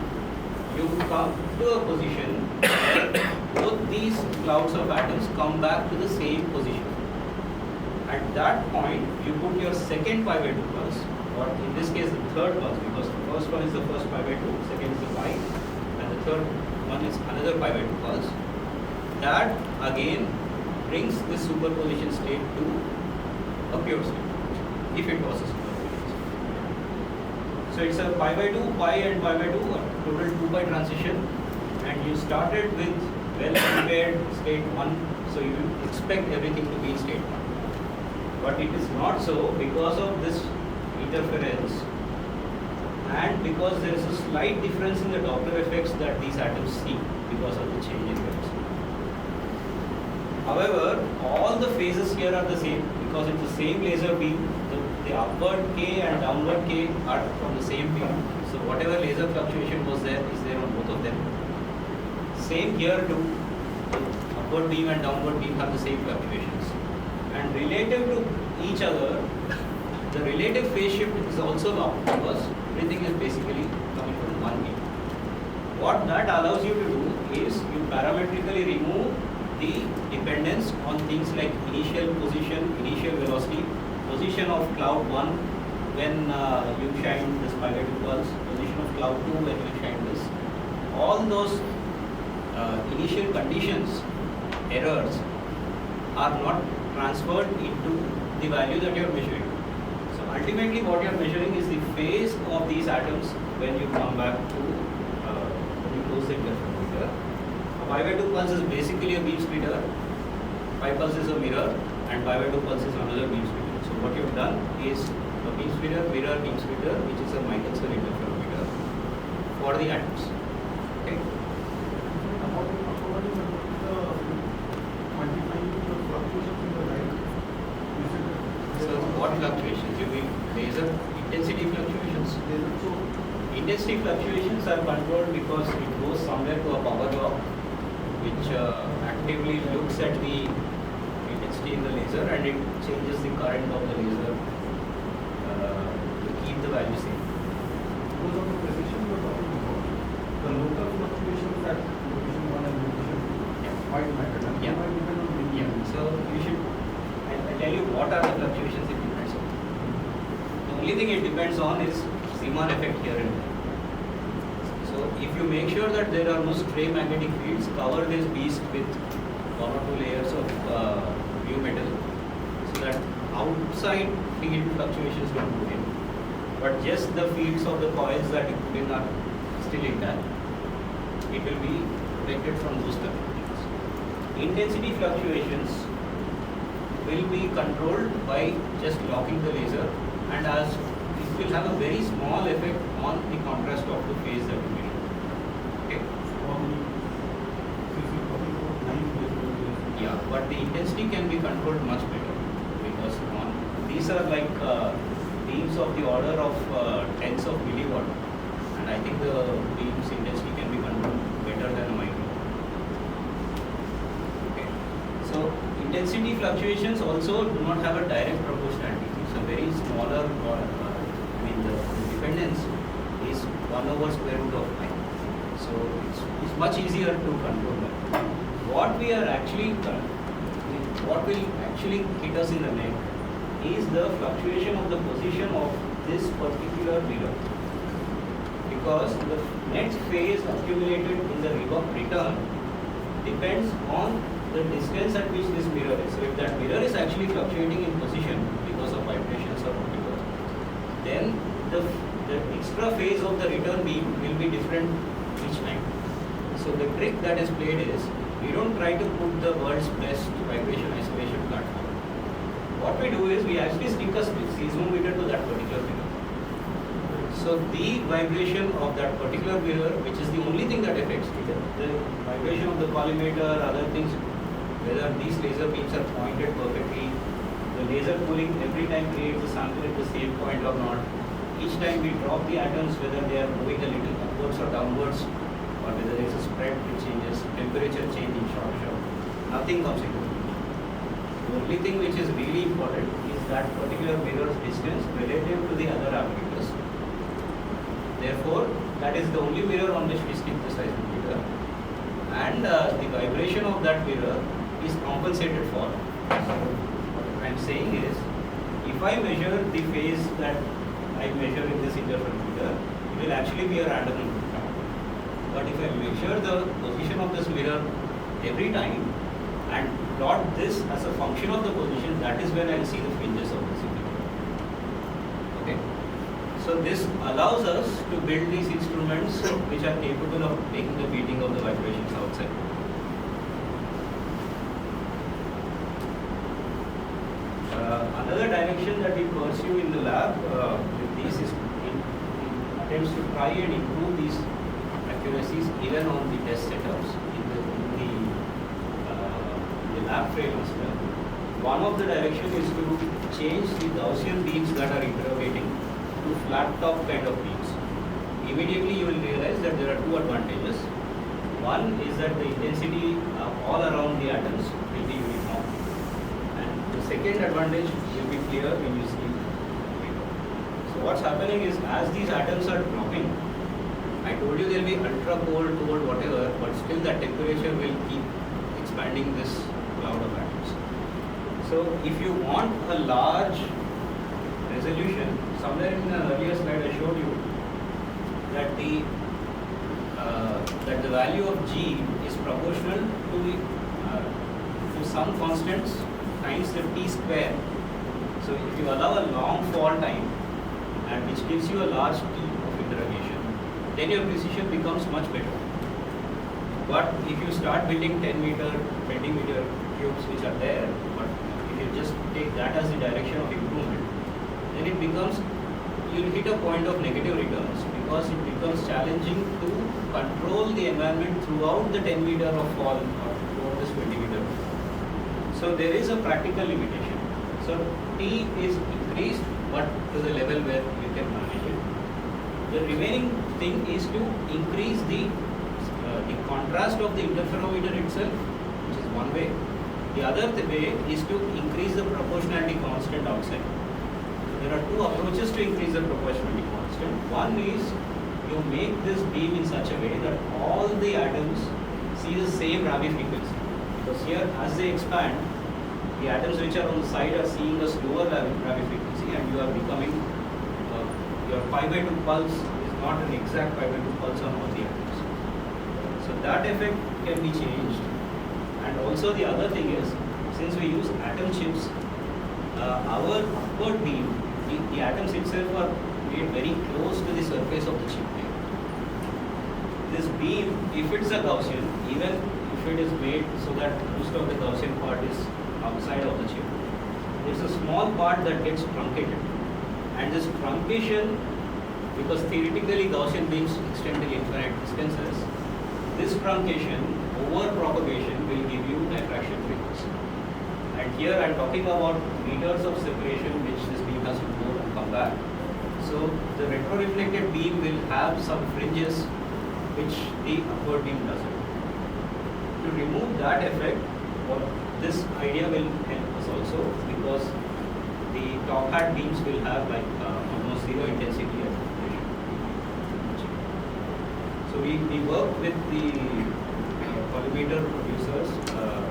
you come to a position where both these clouds of atoms come back to the same position. At that point, you put your second pi by 2 pulse, or in this case the third pulse, because the first one is the first pi by 2, second is the pi, and the third one is another pi by 2 pulse. That again brings this superposition state to a pure state, if it was a superposition state. So it's a pi by 2, pi and pi by 2, a total 2 pi transition, and you started with well prepared state 1, so you expect everything to be in state 1. But it is not so because of this interference, and because there is a slight difference in the Doppler effects that these atoms see because of the change in velocity. However, all the phases here are the same because it's the same laser beam. The upward K and downward K are from the same beam. So whatever laser fluctuation was there is there on both of them. Same here too. The upward beam and downward beam have the same fluctuations. And relative to each other, the relative phase shift is also log because everything is basically coming from one beam. What that allows you to do is you parametrically remove the dependence on things like initial position, initial velocity, position of cloud 1 when you shine this pi by 2 pulse, position of cloud 2 when you shine this. All those initial conditions, errors, are not transferred into the value that you are measuring. So ultimately what you are measuring is the phase of these atoms when you come back to when you close the interferometer. A pi by 2 pulse is basically a beam splitter, pi pulse is a mirror, and pi by 2 pulse is another beam splitter. So what you have done is a beam splitter, mirror, beam splitter, which is a Michelson interferometer for the atoms. Okay. So what fluctuations? You mean laser intensity fluctuations? Intensity fluctuations are controlled because it goes somewhere to a power block which actively looks at the intensity in the laser and it changes the current of the laser to keep the value same. Those are the precision you are talking about. The local fluctuations at location 1 and location 2 might matter. Yeah. Might depend on the So you should, I'll tell you what are the fluctuations it depends on. The only thing it depends on is Zeeman effect here and there. So if you make sure that there are no stray magnetic fields, cover this beast with 1 or 2 layers of new metal so that outside field fluctuations don't put in. But just the fields of the coils that you put in are still intact. It will be protected from those fluctuations. Intensity fluctuations will be controlled by just locking the laser, and as it will have a very small effect on the contrast of the phase that you measure. Okay. Yeah, but the intensity can be controlled much better because these are like beams of the order of tens of milliwatt, and I think the beam's intensity can be controlled better than a micro. Okay. So intensity fluctuations also do not have a direct proportionality. It's a very smaller, the dependence is 1 over square root of pi. So it's much easier to control that. What we are actually, what will actually hit us in the neck is the fluctuation of the position of this particular mirror. Because the net phase accumulated in the return depends on the distance at which this mirror is. So if that mirror is actually fluctuating in position because of vibrations or whatever, then the extra phase of the return beam will be different each time. So the trick that is played is, we don't try to put the world's best vibration isolation platform. what we do is we actually stick a seismometer to that particular mirror. So the vibration of that particular mirror, which is the only thing that affects it, the vibration of the collimator, other things, whether these laser beams are pointed perfectly, the laser cooling every time creates a sample at the same point or not. Each time we drop the atoms, whether they are moving a little upwards or downwards, or whether there is a spread which changes, temperature change in short, nothing comes into it. The only thing which is really important is that particular mirror's distance relative to the other applicators. Therefore, that is the only mirror on which we stick the seismometer, and the vibration of that mirror is compensated for. So, what I am saying is, if I measure the phase that I measure in this interferometer, it will actually be a random number. But if I measure the position of this mirror every time and plot this as a function of the position, that is when I will see the fringes of this interferometer. Okay. So this allows us to build these instruments which are capable of taking the beating of the vibrations outside. Another direction that we pursue in the lab with these is in attempts to try and improve these accuracies even on the test setups in the lab frame as well. One of the directions is to change the Gaussian beams that are interrogating to flat top kind of beams. Immediately you will realize that there are two advantages. One is that the intensity all around the atoms will be uniform. And the second advantage will be clear when you see it. So what's happening is, as these atoms are dropping, I told you there will be ultra cold, cold, whatever, but still that temperature will keep expanding this cloud of atoms. So if you want a large resolution, somewhere in the earlier slide I showed you that the value of G is proportional to the to some constants times the T square. So if you allow a long fall time, and which gives you a large T of interrogation, then your precision becomes much better. But if you start building 10 meter, 20 meter cubes which are there, but if you just take that as the direction of improvement, then it becomes, you'll hit a point of negative returns, because it becomes challenging to control the environment throughout the 10 meter of fall or throughout this 20 meter. So there is a practical limitation. So T is increased, but to the level where you can manage it. The remaining thing is to increase the contrast of the interferometer itself, which is one way. The other way is to increase the proportionality constant outside. There are two approaches to increase the proportionality constant. One is you make this beam in such a way that all the atoms see the same Raman frequency. Because here, as they expand, the atoms which are on the side are seeing a slower Raman frequency, and you are becoming, your pi/2 pulse is not an exact pi/2 pulse on all the atoms. So that effect can be changed. And also the other thing is, since we use atom chips, our upward beam, the atoms itself are made very close to the surface of the chip. This beam, if it's a Gaussian, even if it is made so that most of the Gaussian part is outside of the chip, there's a small part that gets truncated. And this truncation, because theoretically Gaussian beams extend to infinite distances, this truncation over propagation will give you diffraction frequency. And here I am talking about meters of separation which this beam has to go and come back. So the retroreflected beam will have some fringes which the upward beam doesn't. To remove that effect, this idea will help us also, because the top hat beams will have like almost zero intensity at separation. So we work with the collimator producers,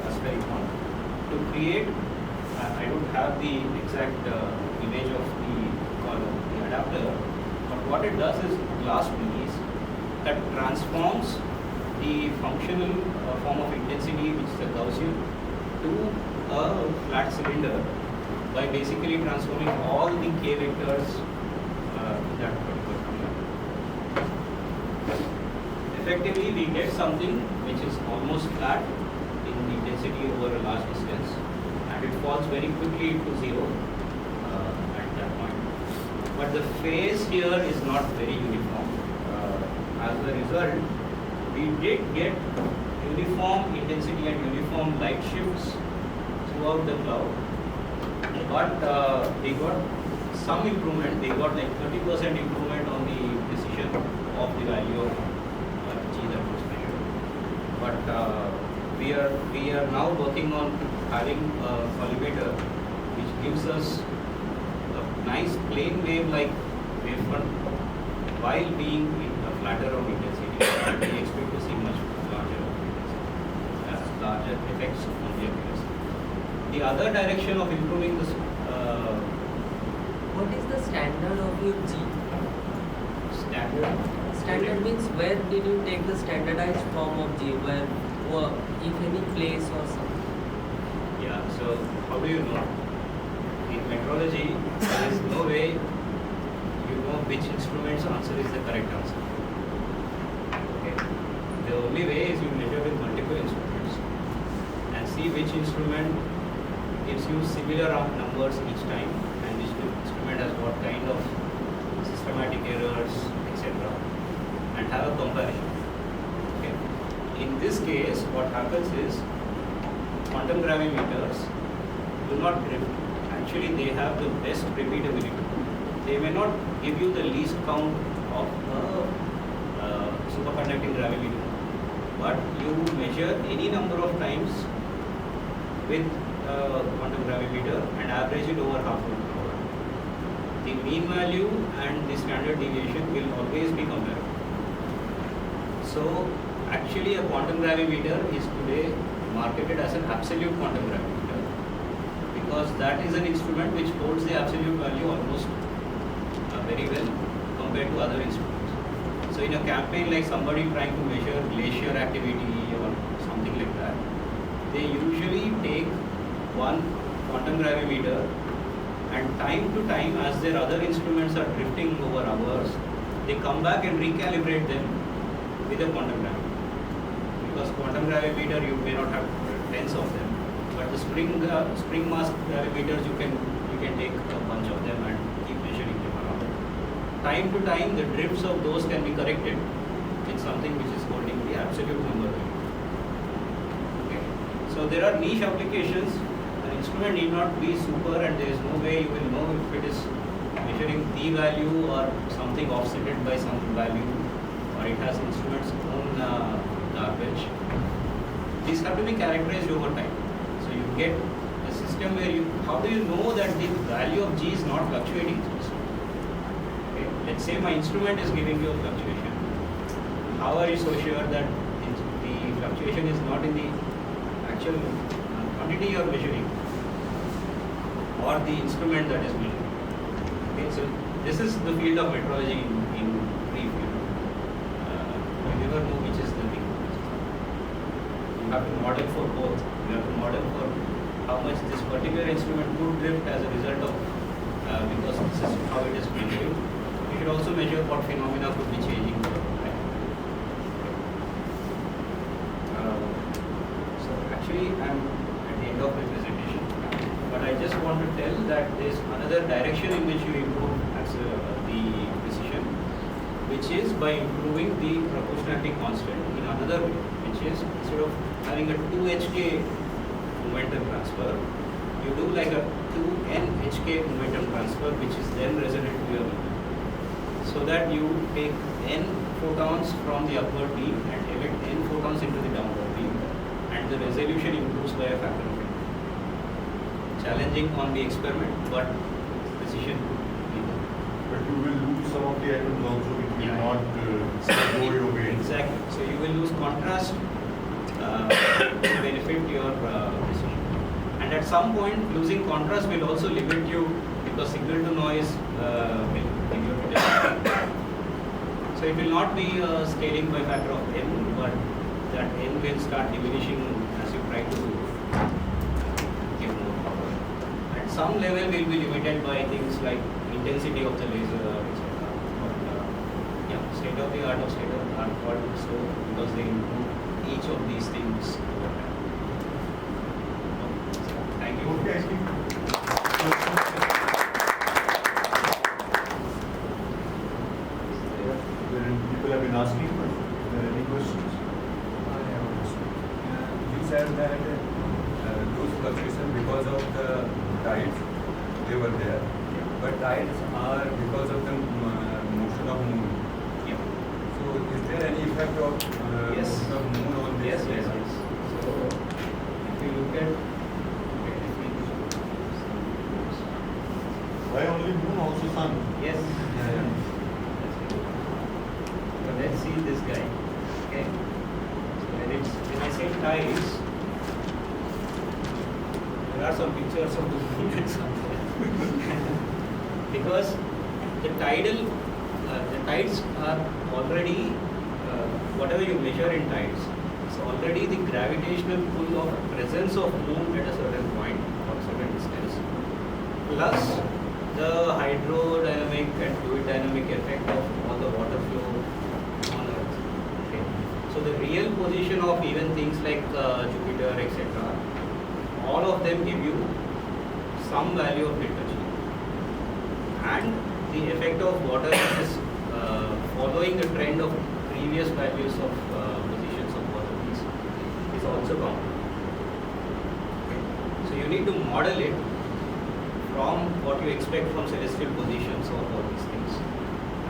Aspect, to create, I don't have the exact image of the adapter, but what it does is glass piece that transforms the functional form of intensity, which is a Gaussian, to a flat cylinder by basically transforming all the k vectors in that particular function. Effectively, we get something which is almost flat in the intensity over a large distance, and it it falls very quickly to zero at that point. But the phase here is not very uniform. As a result, we did get uniform intensity and uniform light shifts throughout the cloud. But we got some improvement. They got like 30% improvement on the precision of the value of G that was measured. But we are now working on having a collimator which gives us a nice plane wave like wavefront while being in a flatter of intensity. We expect to see much larger effects on the accuracy. The other direction of improving this. What is the standard of your G? Standard? Standard means where did you take the standardized form of G? Where, if any place or something? Yeah, so how do you know? In metrology, there is no way you know which instrument's answer is the correct answer. Okay? The only way is you measure with multiple instruments and see which instrument gives you similar numbers each time and which instrument has what kind of systematic errors, etc. and have a comparison. Okay. In this case, what happens is quantum gravimeters do not drift. Actually, they have the best repeatability. They may not give you the least count of a superconducting gravimeter, but you measure any number of times with quantum gravimeter and average it over half an hour. The mean value and the standard deviation will always be comparable. So actually a quantum gravimeter is today marketed as an absolute quantum gravimeter because that is an instrument which holds the absolute value almost very well compared to other instruments. So in a campaign like somebody trying to measure glacier activity or something like that, they usually take one quantum gravimeter and time to time as their other instruments are drifting over hours, they come back and recalibrate them with a quantum gravimeter. Because quantum gravimeter you may not have tens of them, but the spring mass gravimeters you can take a bunch of them and keep measuring them around. Time to time the drifts of those can be corrected with something which is holding the absolute number. Okay. So there are niche applications. An instrument need not be super and there is no way you will know if it is measuring the value or something offsetted by some value or it has instrument's own garbage. These have to be characterized over time. So you get a system where how do you know that the value of G is not fluctuating? Okay. Let's say my instrument is giving you a fluctuation. How are you so sure that the fluctuation is not in the actual quantity you are measuring or the instrument that is measuring? Okay, so this is the field of metrology in brief. You never know which is the thing. You have to model for both. You have to model for how much this particular instrument could drift as a result of because this is how it is measured. You should also measure what phenomena could be changing over time. So actually, I'm at the end of my presentation, but I just want to tell that there is another direction in which you improve the precision, which is by improving the proportionality constant in another way, which is instead of having a 2hk momentum transfer, you do like a 2nhk momentum transfer, which is then resonant to your beam. So that you take n photons from the upward beam and emit n photons into the downward beam, and the resolution improves by a factor of 10. Challenging on the experiment, but precision. But you will lose some of the atoms also which will not go your way. Exactly. So you will lose contrast to benefit your precision. And at some point, losing contrast will also limit you because signal to noise will give you a delay. So it will not be scaling by factor of n, but that n will start diminishing as you try to give more power. At some level, will be limited by things like intensity of the laser, etc. But yeah, state of the art of state of the art called so because they improve each of these things over time. Thank you. Okay, I think. People have been asking, but are there any questions? You said that those fluctuations because of the tides, they were there. But tides are because of the motion of moon. Yeah. So is there any effect of Yes. motion of moon on this? Yes. So if you look at Why only moon, also sun? yes. Yeah. So let's see this guy. Okay. So when I say tides, there are some pictures of the moon somewhere. Because the tides are already whatever you measure in tides, it's already the gravitational pull of presence of moon at a certain point or certain distance, plus the hydrodynamic and fluid dynamic effect of all the water flow on Earth. Okay. So the real position of even things like Jupiter, etc., all of them give you some value of delta G. And the effect of water is following the trend of previous values of positions of all of these is also counted. Okay. So you need to model it from what you expect from celestial positions or all these things,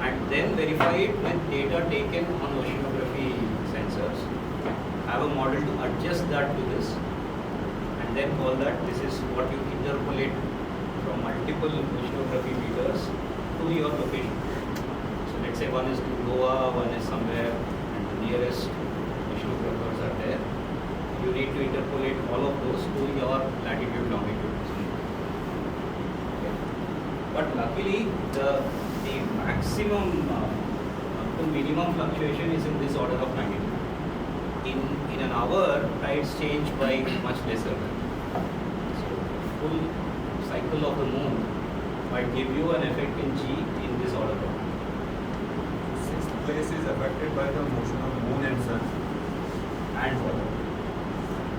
and then verify it with data taken on oceanography sensors. Have a model to adjust that to this, and then call that this is what you interpolate from multiple oceanography meters to your location. So let's say one is to Goa, one is somewhere, and the nearest oceanographers are there. You need to interpolate all of those to your latitude, longitude. Okay. But luckily, the maximum to minimum fluctuation is in this order of magnitude. In an hour, tides change by much lesser. So full cycle of the moon might give you an effect in G in this order of magnitude. Sixth place is affected by the motion of moon and sun. And water.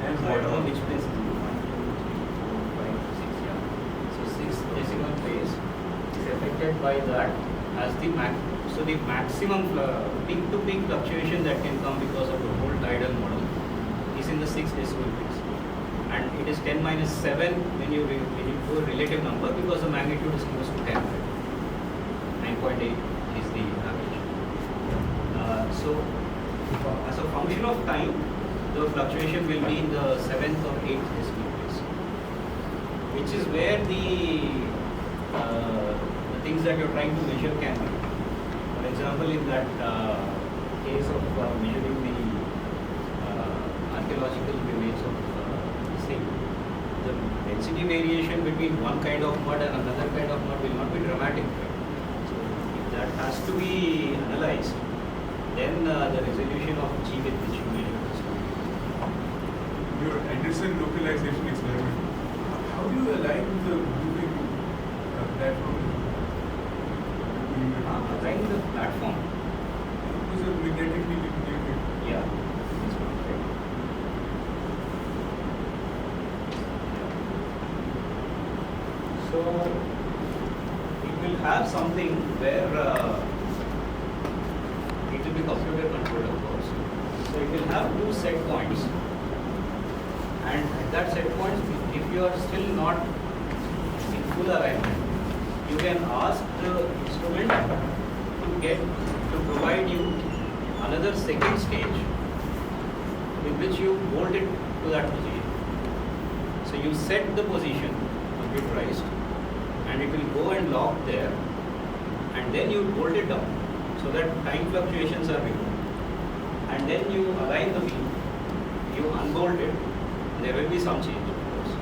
And So I don't know water. which place is it. 1, 2, 3, 4, 5, 6, yeah. So sixth decimal place is affected by that as the so the maximum peak to peak fluctuation that can come because of the whole tidal model is in the sixth decimal place. And it is 10 minus 7 when you do a relative number because the magnitude is close to 10. 9.8 is the average. So as a function of time, the fluctuation will be in the 7th or 8th decimal place, which is where the things that you're trying to measure can be. For example, in that case of measuring the archaeological remains of sea, the density variation between one kind of mud and another kind of mud will not be dramatic. Right? So if that has to be analyzed, then the resolution of G with which you measure has to be. Your Anderson localization experiment, how do you align the moving platform? Align the platform. It was a magnetically linked. Yeah. That's right. So it will have something where it will be computer controlled, of course. So it will have two set points, and at that set point, if you are still not in full alignment, you can ask the instrument to provide you another second stage in which you bolt it to that position. So you set the position computerized, and it will go and lock there, and then you bolt it down so that time fluctuations are removed, and then you align the beam, you unbolt it, there will be some change of course,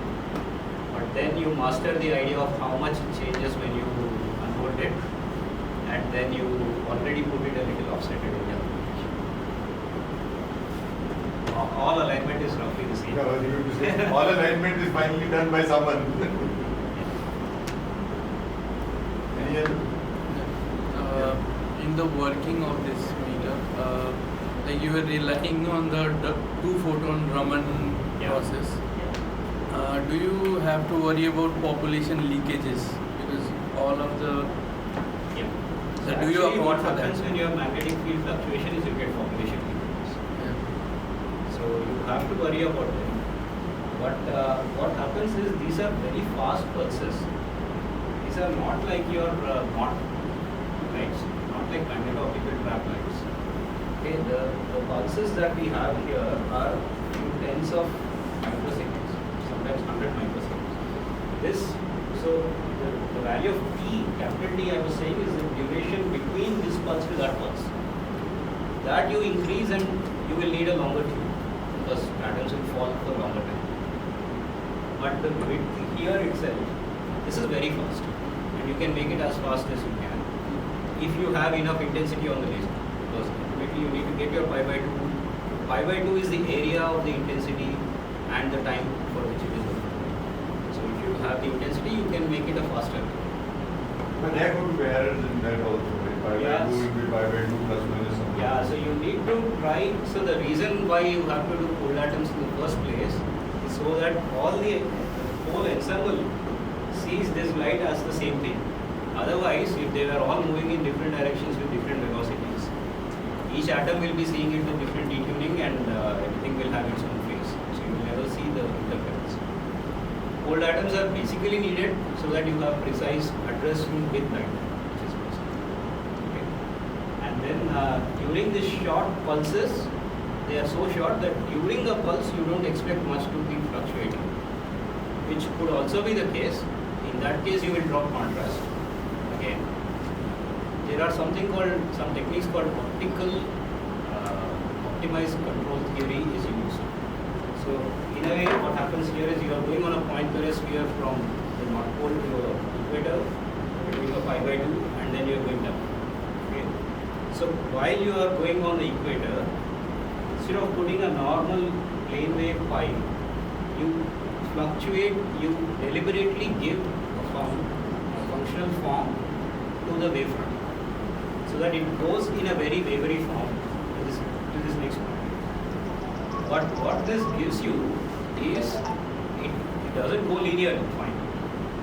but then you master the idea of how much it changes when you unbolt it, and then you already put it a little offset in the application. All alignment is roughly the same. Yeah, well, you have to say, all alignment is finally done by someone. Any other? In the working of this meter, like you were relying on the two photon Raman Yeah. process. Do you have to worry about population leakages? Because all of the Yeah. So So do you actually what account for that? happens when you have magnetic field fluctuation is you get population leakages. So you have to worry about them. But what happens is these are very fast pulses. These are not like your not lights, not like magneto-optical trap lights. Okay, the pulses that we have here are in tens of microseconds, sometimes 100 microseconds. The value of T, capital T I was saying, is the duration between this pulse to that pulse. That you increase and you will need a longer tube because atoms will fall for longer time. But the width here itself, this is very fast and you can make it as fast as you can if you have enough intensity on the laser. Because ultimately you need to get your pi by 2. Pi by 2 is the area of the intensity and the time for which it is working. So if you have the intensity, you can make it a faster. But there could be errors in that also, right? Pi by Yes. 2 will be pi by 2 plus minus something. Yeah, so you need to try. So the reason why you have to do cold atoms in the first place is so that all the whole ensemble sees this light as the same thing. Otherwise, if they were all moving in different directions with different velocities, each atom will be seeing it with different detuning and everything will have its own phase. So you will never see the interference. Cold atoms are basically needed so that you have precise addressing with light, which is possible. Okay. And then during these short pulses, they are so short that during the pulse you don't expect much to be fluctuating, which could also be the case. In that case, you will drop contrast. Again, there are some techniques called optical optimized control theory is used. So in a way, what happens here is you are going on a Poincare sphere from the North Pole to the equator, you are doing a pi by 2, and then you are going down. Okay. So while you are going on the equator, instead of putting a normal plane wave pi, you fluctuate, you deliberately give a functional form to the wavefront, so that it goes in a very wavery form to this next point. But what this gives you is it doesn't go linear, fine,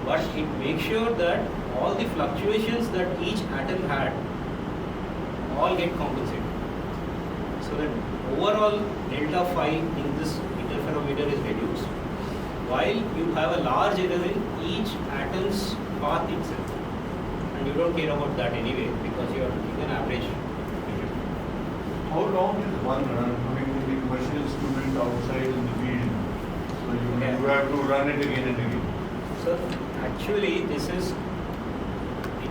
but it makes sure that all the fluctuations that each atom had all get compensated, so that overall delta phi in this interferometer is reduced, while you have a large error in each atom's path itself. And you don't care about that anyway because you are taking an average. How long is one run? I mean, the commercial instrument outside in the field, so you have to run it again and again. So actually it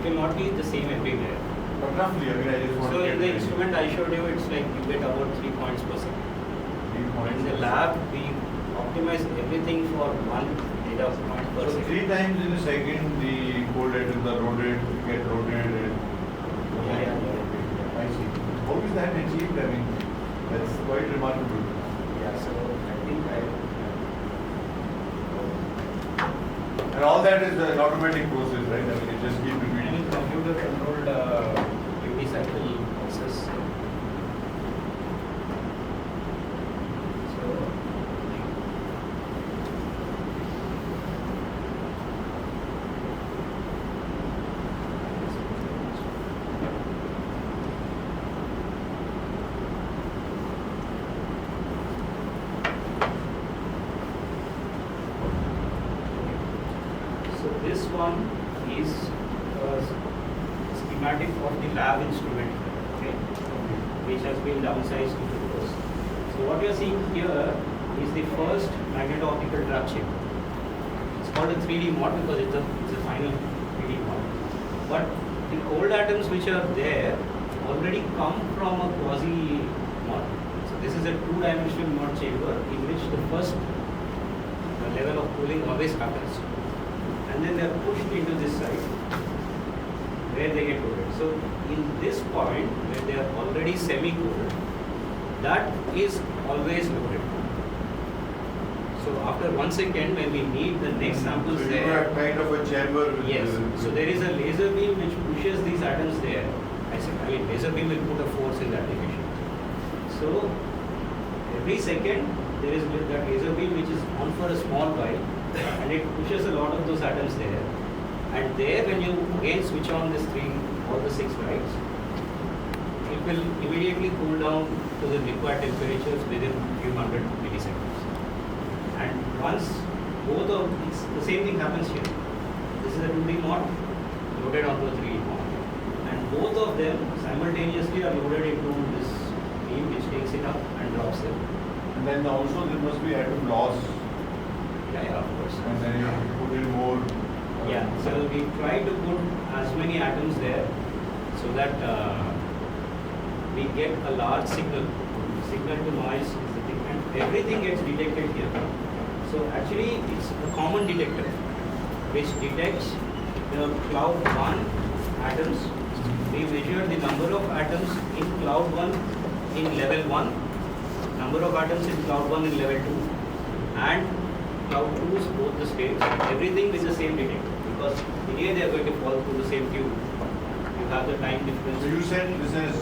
will not be the same everywhere. But roughly, I mean, I just want So to in the instrument I showed you, it's like you get about 3 points per second. 3 points. In the lab, we optimize everything for 1 data point per So second. 3 times in a second, the cold atoms are loaded, get loaded, and Yeah. I see. How is that achieved? I mean, that's quite remarkable. Yeah, so I think And all that is an automatic process, right? I mean, it just keeps repeating. computer controlled duty cycle process. So this one is schematic of the lab instrument, okay, which has been downsized to focus. So what you are seeing here is the first magneto-optical trap chip. It's called a 3D mod because it's a final 3D mod. But the cold atoms which are there already come from a quasi mod. So this is a 2-dimensional mod chamber in which the first level of cooling always happens. And then they are pushed into this side where they get loaded. So in this point where they are already semi-cooled, that is always loaded. So after 1 second, when we need the next samples So you there, have kind of a chamber with yes. So there is a laser beam which pushes these atoms there. I mean, laser beam will put a force in that direction. So every second there is that laser beam which is on for a small while, and it pushes a lot of those atoms there. And there, when you again switch on this all the 6 lights, it will immediately cool down to the required temperatures within a few hundred milliseconds. And once both of these, the same thing happens here. This is a 2D mod loaded onto a 3D mod, and both of them simultaneously are loaded into this beam which takes it up and drops it. And then also there must be atom loss, Yeah, of course. and then you put in more. Yeah, so we try to put as many atoms there so that we get a large signal. Signal to noise is the thing, and everything gets detected here. So actually, it's a common detector which detects the cloud 1 atoms. We measure the number of atoms in cloud 1 in level 1, number of atoms in cloud 1 in level 2, and cloud 2 is both the states, everything with the same detector, because anyway they are going to fall through the same tube. You have the time difference. So you said this has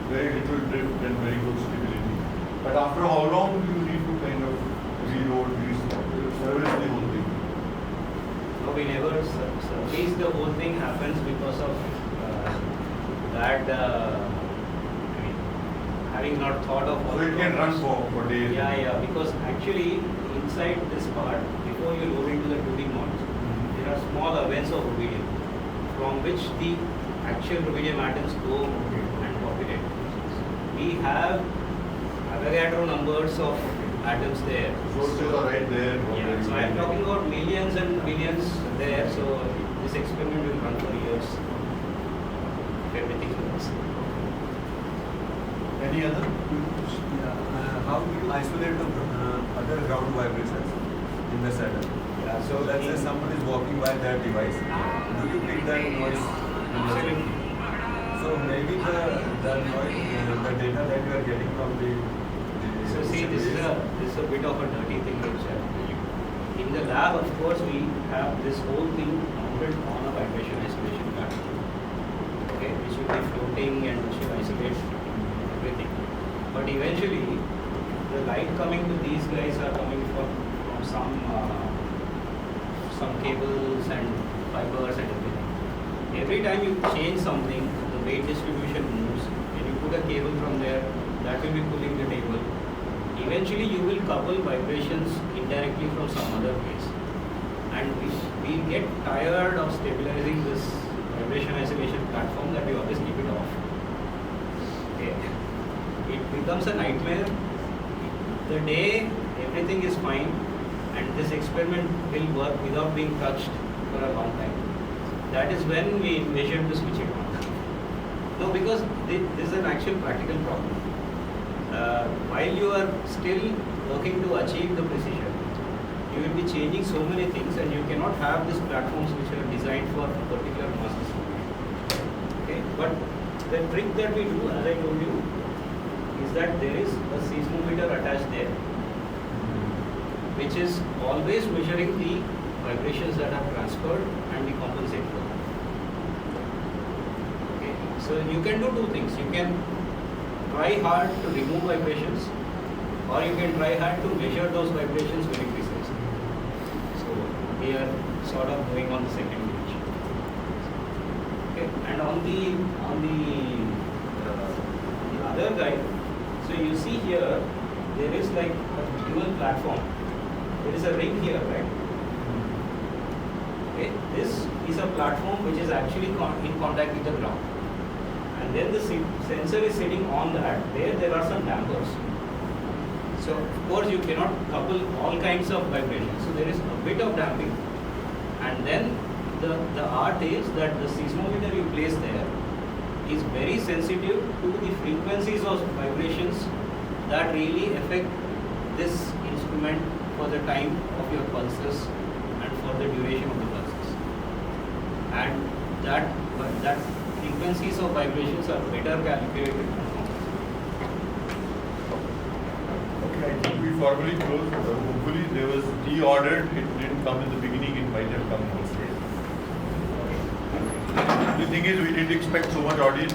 very little drift and very good stability. But after how long do you need to kind of reload, service the whole thing? No, we never service the whole thing. Happens because of that. I mean, having not thought of all. So it can run for days. Yeah, because actually inside this part, before you load into the 2D mods, there are small events of rubidium, from which the actual rubidium atoms go and populate. We have Avogadro numbers of atoms there. Sources are right there. Yeah, so I am talking about millions and billions there, so this experiment will run for years if everything works. Any other? How do you isolate the other ground vibrations in the saddle? Yeah, So let's say someone is walking by that device. Do you pick that noise? Absolutely. So maybe the noise, the data that you are getting from the So see, this is a bit of a dirty thing which I have to tell you. In the lab, of course, we have this whole thing mounted on a vibration isolation platform, okay, which will be floating and which will isolate everything. But eventually, the light coming to these guys are coming from some cables and fibers and everything. Every time you change something, the weight distribution moves. When you put a cable from there, that will be pulling the table. Eventually, you will couple vibrations indirectly from some other place. And we get tired of stabilizing this vibration isolation platform that we always keep it off. Okay. It becomes a nightmare. The day everything is fine and this experiment will work without being touched for a long time. That is when we measured the switch it on. No, because this is an actual practical problem. While you are still working to achieve the precision, you will be changing so many things and you cannot have these platforms which are designed for particular masses. Okay, but the trick that we do, as I told you, is that there is a seismometer attached there, which is always measuring the vibrations that are transferred and we compensate for them. Okay, so you can do two things. You can try hard to remove vibrations, or you can try hard to measure those vibrations very precisely. So we are sort of going on the second page. Okay, and on the other guy, so you see here there is like a dual platform. There is a ring here, right? Okay, this is a platform which is actually in contact with the ground. And then the sensor is sitting on that. There are some dampers. So of course you cannot couple all kinds of vibrations. So there is a bit of damping. And then the art is that the seismometer you place there is very sensitive to the frequencies of vibrations that really affect this instrument for the time of your pulses and for the duration of the pulses. And that frequencies of vibrations are better calculated. Okay, I think we formally closed. Hopefully there was deordered. It didn't come in the beginning. It might have come also. The thing is, we didn't expect so much audience.